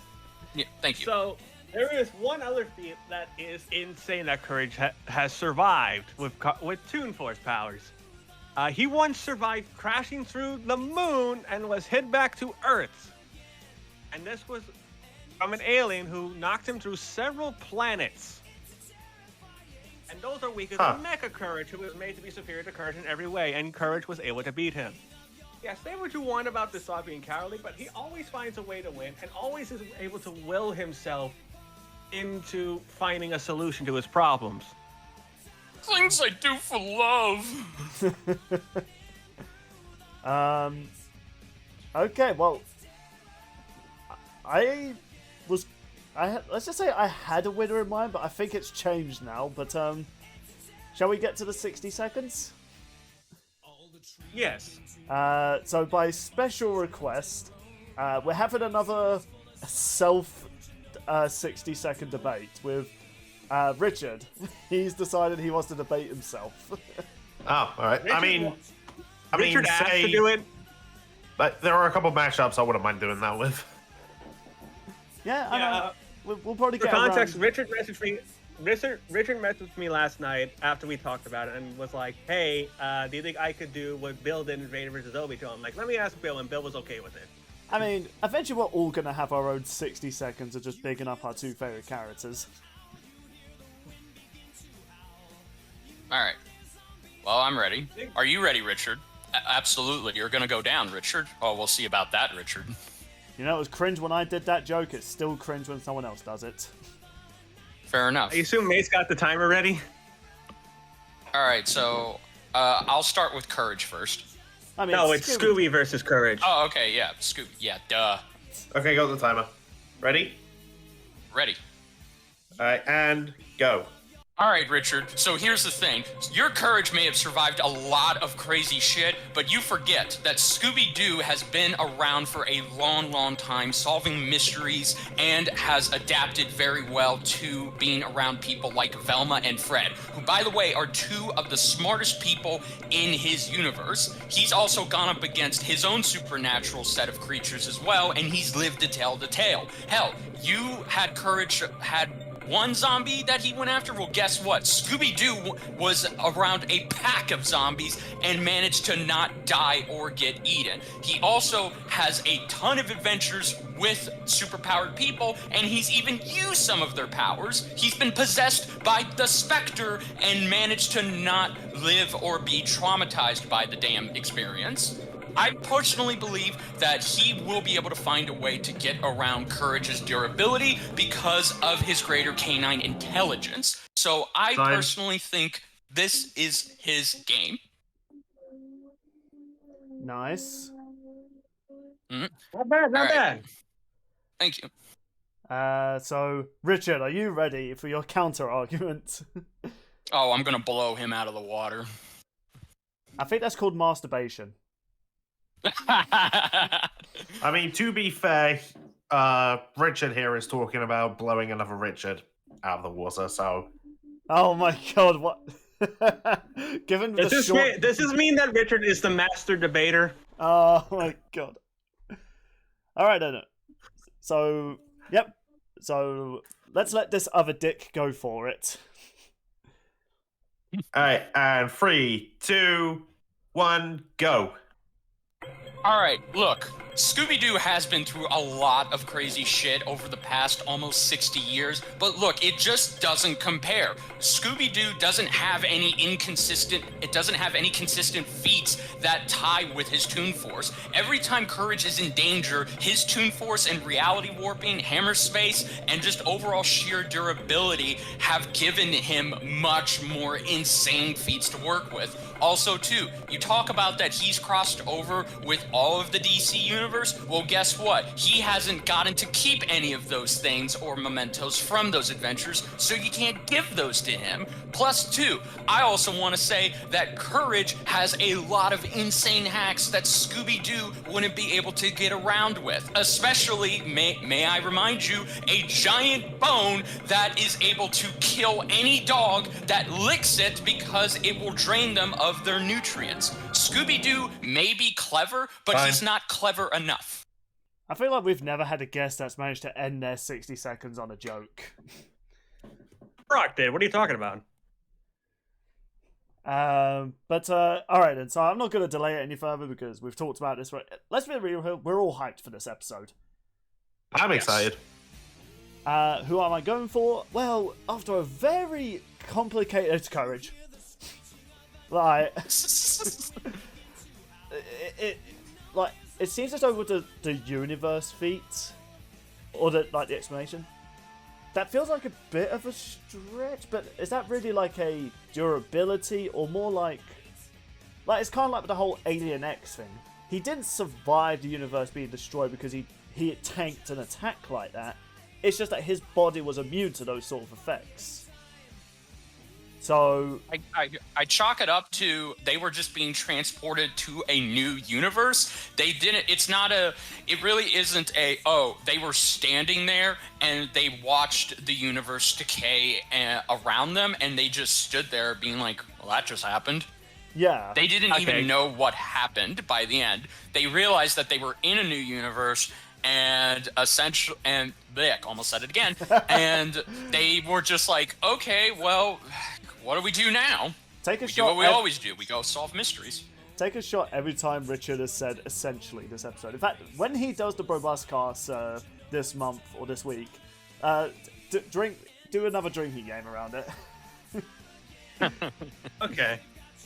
Yeah, thank you. So there is one other feat that is insane that Courage has survived with Toon Force powers. He once survived crashing through the moon and was hit back to Earth. And this was from an alien who knocked him through several planets. And those are weaker than Mecha Courage, who was made to be superior to Courage in every way, and Courage was able to beat him. Yeah, say what you want about this dog being cowardly, but he always finds a way to win and always is able to will himself into finding a solution to his problems. Things I do for love. Okay, well, let's just say I had a winner in mind, but I think it's changed now. But shall we get to the 60 seconds? Yes. So by special request, we're having another 60-second debate with Richard. He's decided he wants to debate himself. Oh, all right. Richard asked to do it. But there are a couple matchups I wouldn't mind doing that with. Yeah, I know. We'll probably For get context, around. Richard messaged me last night after we talked about it and was like, "Hey, do you think I could do what Bill did in Vader vs. Obito?" I'm like, "Let me ask Bill," and Bill was okay with it. I mean, eventually we're all going to have our own 60 seconds of just bigging up our two favorite characters. Alright. Well, I'm ready. Are you ready, Richard? Absolutely. You're going to go down, Richard. Oh, we'll see about that, Richard. You know, it was cringe when I did that joke. It's still cringe when someone else does it. Fair enough. I assume Mace got the timer ready. Alright, so I'll start with Courage first. I mean, No, it's Scooby versus Courage. Oh, okay, yeah. Scooby. Yeah, duh. Okay, got the timer. Ready? Ready. All right, and go. All right, Richard. So here's the thing. Your Courage may have survived a lot of crazy shit, but you forget that Scooby-Doo has been around for a long, long time, solving mysteries, and has adapted very well to being around people like Velma and Fred, who, by the way, are two of the smartest people in his universe. He's also gone up against his own supernatural set of creatures as well, and he's lived to tell the tale. Hell, you had Courage, had one zombie that he went after? Well, guess what? Scooby-Doo was around a pack of zombies and managed to not die or get eaten. He also has a ton of adventures with superpowered people, and he's even used some of their powers. He's been possessed by the Spectre and managed to not live or be traumatized by the damn experience. I personally believe that he will be able to find a way to get around Courage's durability because of his greater canine intelligence. So I personally think this is his game. Nice. Mm-hmm. Not bad, not bad. Thank you. So, Richard, are you ready for your counter-argument? Oh, I'm gonna blow him out of the water. I think that's called masturbation. I mean, to be fair, Richard here is talking about blowing another Richard out of the water, so... Oh my god, what? Given the Does this mean that Richard is the master debater? Oh my god. Alright then. So, yep. So, let's let this other dick go for it. Alright, and 3, 2, 1, go. Alright, look, Scooby-Doo has been through a lot of crazy shit over the past almost 60 years, but look, it just doesn't compare. Scooby-Doo doesn't have any consistent feats that tie with his Toon Force. Every time Courage is in danger, his Toon Force and reality warping, hammer space, and just overall sheer durability have given him much more insane feats to work with. Also, too, you talk about that he's crossed over with all of the DC universe. Well, guess what? He hasn't gotten to keep any of those things or mementos from those adventures, so you can't give those to him. Plus, too, I also want to say that Courage has a lot of insane hacks that Scooby-Doo wouldn't be able to get around with. Especially, may I remind you, a giant bone that is able to kill any dog that licks it because it will drain them of their nutrients. Scooby-Doo may be clever, but he's not clever enough. I feel like we've never had a guest that's managed to end their 60 seconds on a joke. Brock did. What are you talking about? Alright then, so I'm not going to delay it any further because we've talked about this. Let's be real, we're all hyped for this episode. I'm excited. Who am I going for? Well, after a very complicated Courage. Like, it seems as though with the universe feat, or the explanation, that feels like a bit of a stretch. But is that really like a durability, or more like it's kind of like the whole Alien X thing? He didn't survive the universe being destroyed because he tanked an attack like that. It's just that his body was immune to those sort of effects. So I chalk it up to they were just being transported to a new universe. They didn't. It's not a. It really isn't a. Oh, they were standing there and they watched the universe decay around them, and they just stood there being like, "Well, that just happened." Yeah. They didn't even know what happened by the end. They realized that they were in a new universe, and essentially, and Vic almost said it again, and they were just like, okay, well, what do we do now? Take a we shot. do what we always do. We go solve mysteries. Take a shot every time Richard has said essentially this episode. In fact, when he does the Brobust cast this month or this week, do another drinking game around it. Okay.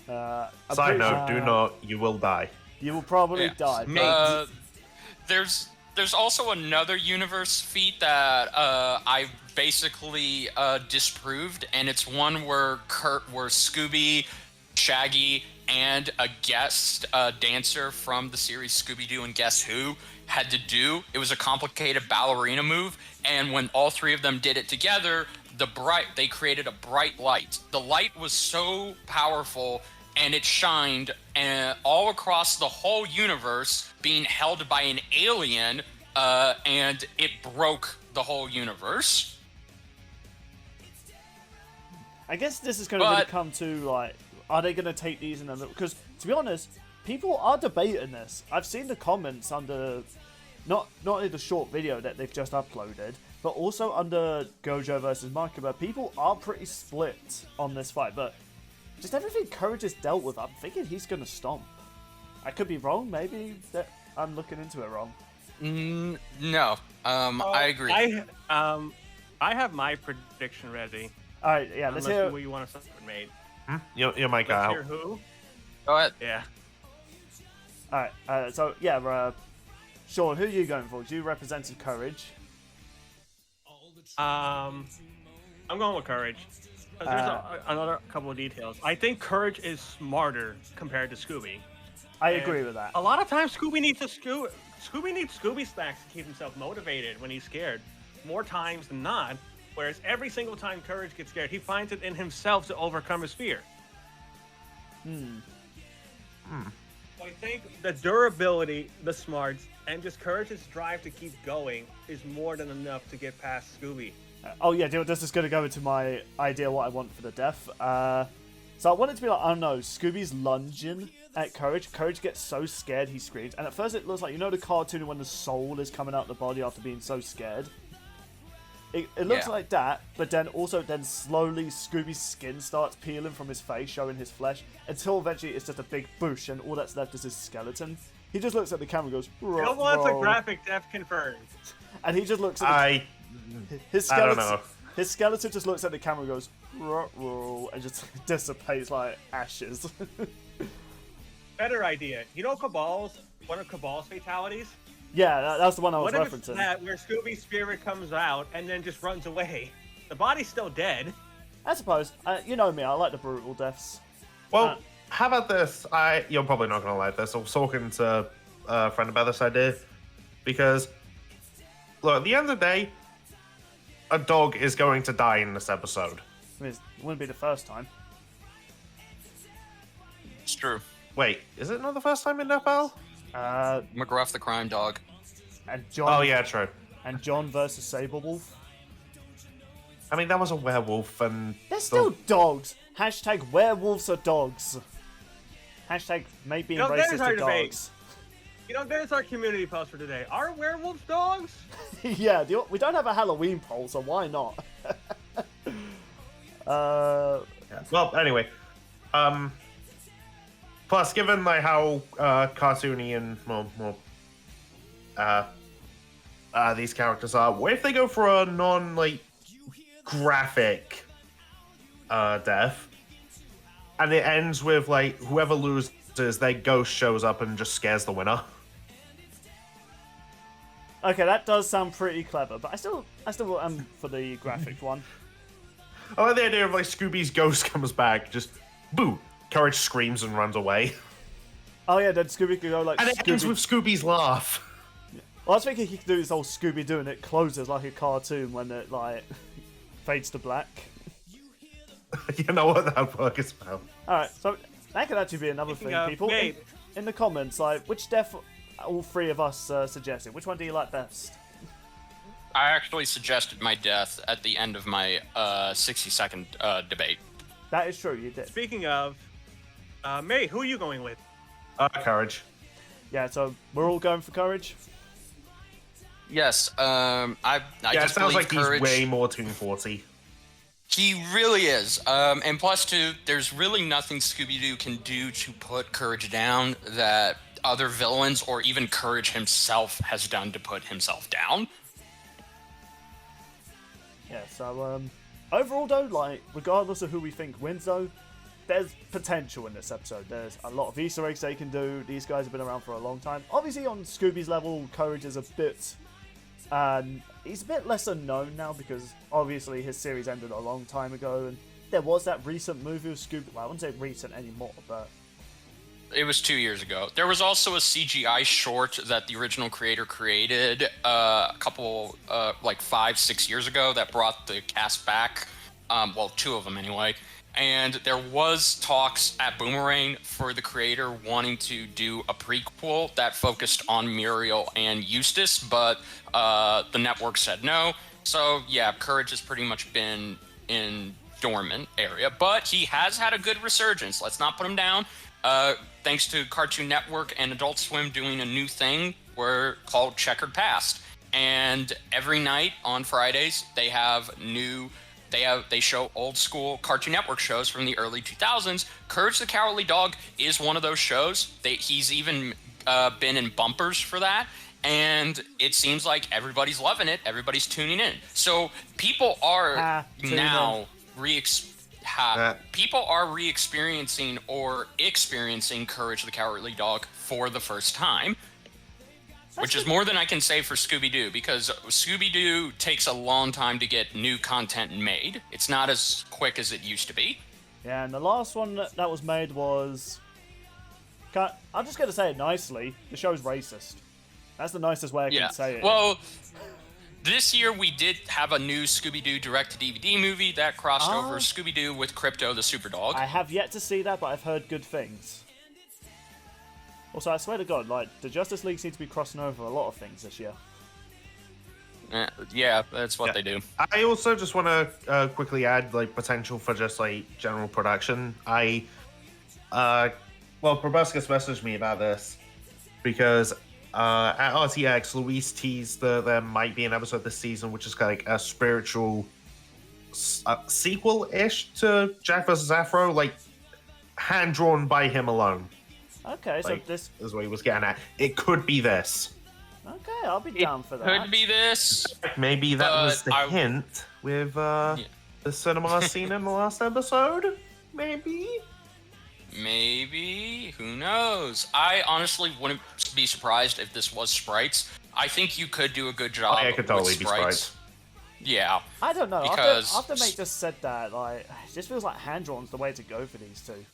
I'm Side pretty note, do not, you will die. You will probably die. There's also another universe feat that I basically disproved, and it's one where Scooby, Shaggy, and a guest dancer from the series Scooby-Doo and Guess Who had to do. It was a complicated ballerina move, and when all three of them did it together, they created a bright light. The light was so powerful, and it shined all across the whole universe, being held by an alien, and it broke the whole universe. I guess this is going to really come to, like, are they going to take these in a... Because, to be honest, people are debating this. I've seen the comments under... Not only the short video that they've just uploaded, but also under Gojo versus Makaba. People are pretty split on this fight, but just everything Courage has dealt with, I'm thinking he's going to stomp. I could be wrong, maybe that I'm looking into it wrong. No, I agree. I have my prediction ready. All right, yeah, let's hear what you want to made. Your mic out. Hear who? Go ahead. Yeah. All right, so yeah, Sean, who are you going for? You represented Courage. I'm going with Courage. There's another couple of details. I think Courage is smarter compared to Scooby. I agree with that. A lot of times, Scooby needs Scooby snacks to keep himself motivated when he's scared. More times than not. Whereas every single time Courage gets scared, he finds it in himself to overcome his fear. I think the durability, the smarts, and just Courage's drive to keep going is more than enough to get past Scooby. Oh yeah, this is going to go into my idea what I want for the death. So I want it to be like, I don't know, Scooby's lunging at Courage. Courage gets so scared he screams. And at first it looks like, you know the cartoon when the soul is coming out the body after being so scared? It looks like that, but then slowly Scooby's skin starts peeling from his face, showing his flesh, until eventually it's just a big bush and all that's left is his skeleton. He just looks at the camera and goes, No one's a graphic death confirmed. And he just looks at his skeleton. I don't know. His skeleton just looks at the camera and goes, ruh-roh, and just dissipates like ashes. Better idea. You know one of Cabal's fatalities? Yeah, that's the one I was referencing. referencing. What if it's that where Scooby's spirit comes out and then just runs away? The body's still dead. I suppose. You know me, I like the brutal deaths. Well, how about this? You're probably not going to like this. I was talking to a friend about this idea. Because, look, at the end of the day, a dog is going to die in this episode. I mean, it wouldn't be the first time. It's true. Wait, is it not the first time in that battle? McGruff the crime dog. And John. Oh yeah, true. And John versus Saberwolf. I mean, that was a werewolf, and they're still dogs. Hashtag werewolves are dogs. Hashtag make being racist to dogs. There's our community post for today. Are werewolves dogs? Yeah, we don't have a Halloween poll, so why not? Well, anyway, plus, given like how cartoony and more these characters are, what if they go for a graphic death, and it ends with like whoever loses, their ghost shows up and just scares the winner? Okay, that does sound pretty clever, but I still am for the graphic one. I like the idea of like Scooby's ghost comes back, just boo. Courage screams and runs away. Oh yeah, then Scooby could go like. And it ends with Scooby's laugh. Well, I was thinking he could do this whole Scooby-Doo and it closes like a cartoon when it like fades to black. You know what that work is about. Alright, so that could actually be another thing, people. In the comments, like, which death all three of us suggested? Which one do you like best? I actually suggested my death at the end of my 60-second debate. That is true, you did. Speaking of, May, who are you going with? Courage. Yeah, so we're all going for Courage. Yes, I Yeah, it just sounds believe like Courage. he's way more Toon 40. He really is. And plus, too, there's really nothing Scooby-Doo can do to put Courage down that other villains or even Courage himself has done to put himself down. Yeah, so overall though, like regardless of who we think wins though, there's potential in this episode. There's a lot of Easter eggs they can do. These guys have been around for a long time. Obviously on Scooby's level, Courage is a bit he's a bit lesser known now because obviously his series ended a long time ago, and there was that recent movie of Scooby. Well, I wouldn't say recent anymore, but It was 2 years ago. There was also a CGI short that the original creator created a couple, like 5-6 years ago that brought the cast back. Well, 2 of them anyway. And there was talks at Boomerang for the creator wanting to do a prequel that focused on Muriel and Eustace, but the network said no. So yeah, Courage has pretty much been in dormant area, but he has had a good resurgence. Let's not put him down. Thanks to Cartoon Network and Adult Swim doing a new thing called Checkered Past. And every night on Fridays, they have they show old school Cartoon Network shows from the early 2000s. Courage the Cowardly Dog is one of those shows. He's even been in bumpers for that. And it seems like everybody's loving it. Everybody's tuning in. So people are now people are re-experiencing or experiencing Courage the Cowardly Dog for the first time. Which is more than I can say for Scooby-Doo, because Scooby-Doo takes a long time to get new content made. It's not as quick as it used to be. yeah, and the last one that was made was... I'm just going to say it nicely. The show's racist. That's the nicest way I can say it. Well, this year we did have a new Scooby-Doo direct-to-DVD movie that crossed over Scooby-Doo with Crypto the Superdog. I have yet to see that, but I've heard good things. Also, I swear to God, like, the Justice League seems to be crossing over a lot of things this year. Yeah, that's what they do. I also just want to quickly add, like, potential for just, like, general production. Proboscis messaged me about this because at RTX, Luis teased that there might be an episode this season which is like a spiritual sequel-ish to Jack vs. Afro, like, hand-drawn by him alone. Okay, so Like, this... is what he was getting at. It could be this. Okay, I'll be down for that. Could be this. Maybe that was the hint with the cinema scene in the last episode? Maybe? Maybe. Who knows? I honestly wouldn't be surprised if this was sprites. I think you could do a good job it could totally with be sprites. sprites. Yeah. I don't know. Because... After Mate just said that, like, it just feels like hand-drawn's the way to go for these two.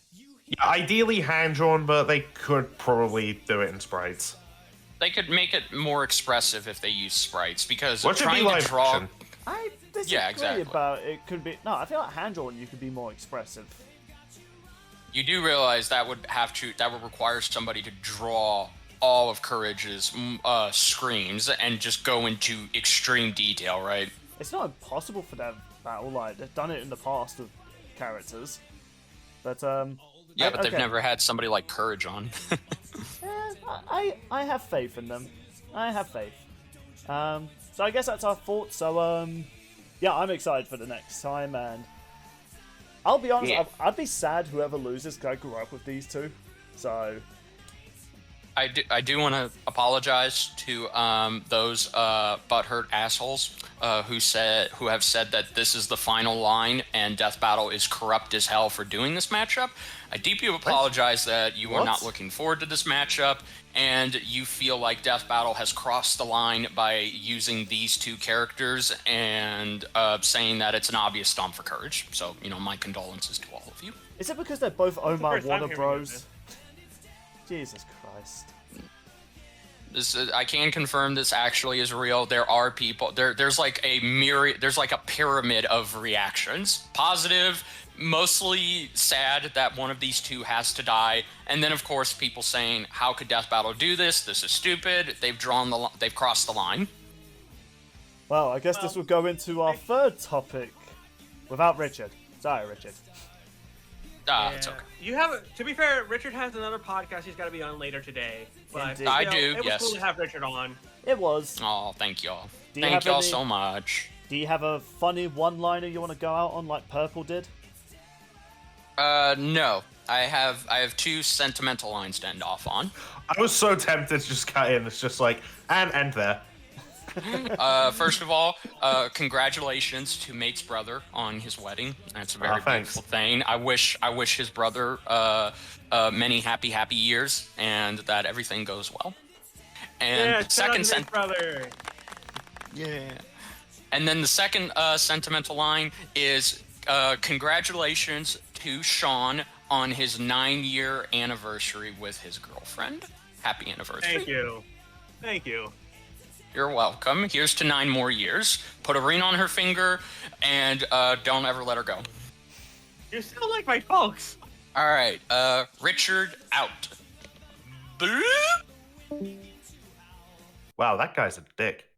Yeah, ideally hand-drawn, but they could probably do it in sprites. They could make it more expressive if they use sprites, because What should be trying live to draw... action? I disagree Yeah, exactly. about it could be... No, I feel like hand-drawn you could be more expressive. You do realize that would require somebody to draw all of Courage's screams and just go into extreme detail, right? It's not impossible for them battle, like, they've done it in the past with characters. But, Yeah, but they've okay. never had somebody like Courage on. I have faith in them. I have faith. So I guess that's our thoughts. So, yeah, I'm excited for the next time, and I'll be honest, Yeah. I'd be sad whoever loses, because I grew up with these two. So, I do want to apologize to those butthurt assholes who have said that this is the final line and Death Battle is corrupt as hell for doing this matchup. I deeply apologize that you are not looking forward to this matchup and you feel like Death Battle has crossed the line by using these two characters and saying that it's an obvious stomp for Courage. So, my condolences to all of you. is it because they're both Omar first time Warner hearing Bros? Jesus Christ. I can confirm this actually is real. There are people there's like a pyramid of reactions. Positive, mostly sad that one of these two has to die, and then of course people saying, how could Death Battle do this? This is stupid. They've crossed the line. Well, I guess this will go into our third topic without Richard. Sorry, Richard. It's okay. You have, to be fair, Richard has another podcast he's got to be on later today. But Indeed. I you know, do, It was yes. cool to have Richard on. It was. Oh, thank y'all. Do you Thank have y'all any- so much. Do you have a funny one-liner you want to go out on like Purple did? No. I have 2 sentimental lines to end off on. I was so tempted to just cut in. It's just like, and end there. First of all, congratulations to Mate's brother on his wedding. That's a very beautiful thing. I wish his brother many happy years and that everything goes well. And second brother. Yeah. And then the second sentimental line is congratulations to Sean on his 9-year anniversary with his girlfriend. Happy anniversary. Thank you. You're welcome. Here's to 9 more years. Put a ring on her finger, and don't ever let her go. You sound like my folks. All right, Richard out. Bloop. Wow, that guy's a dick.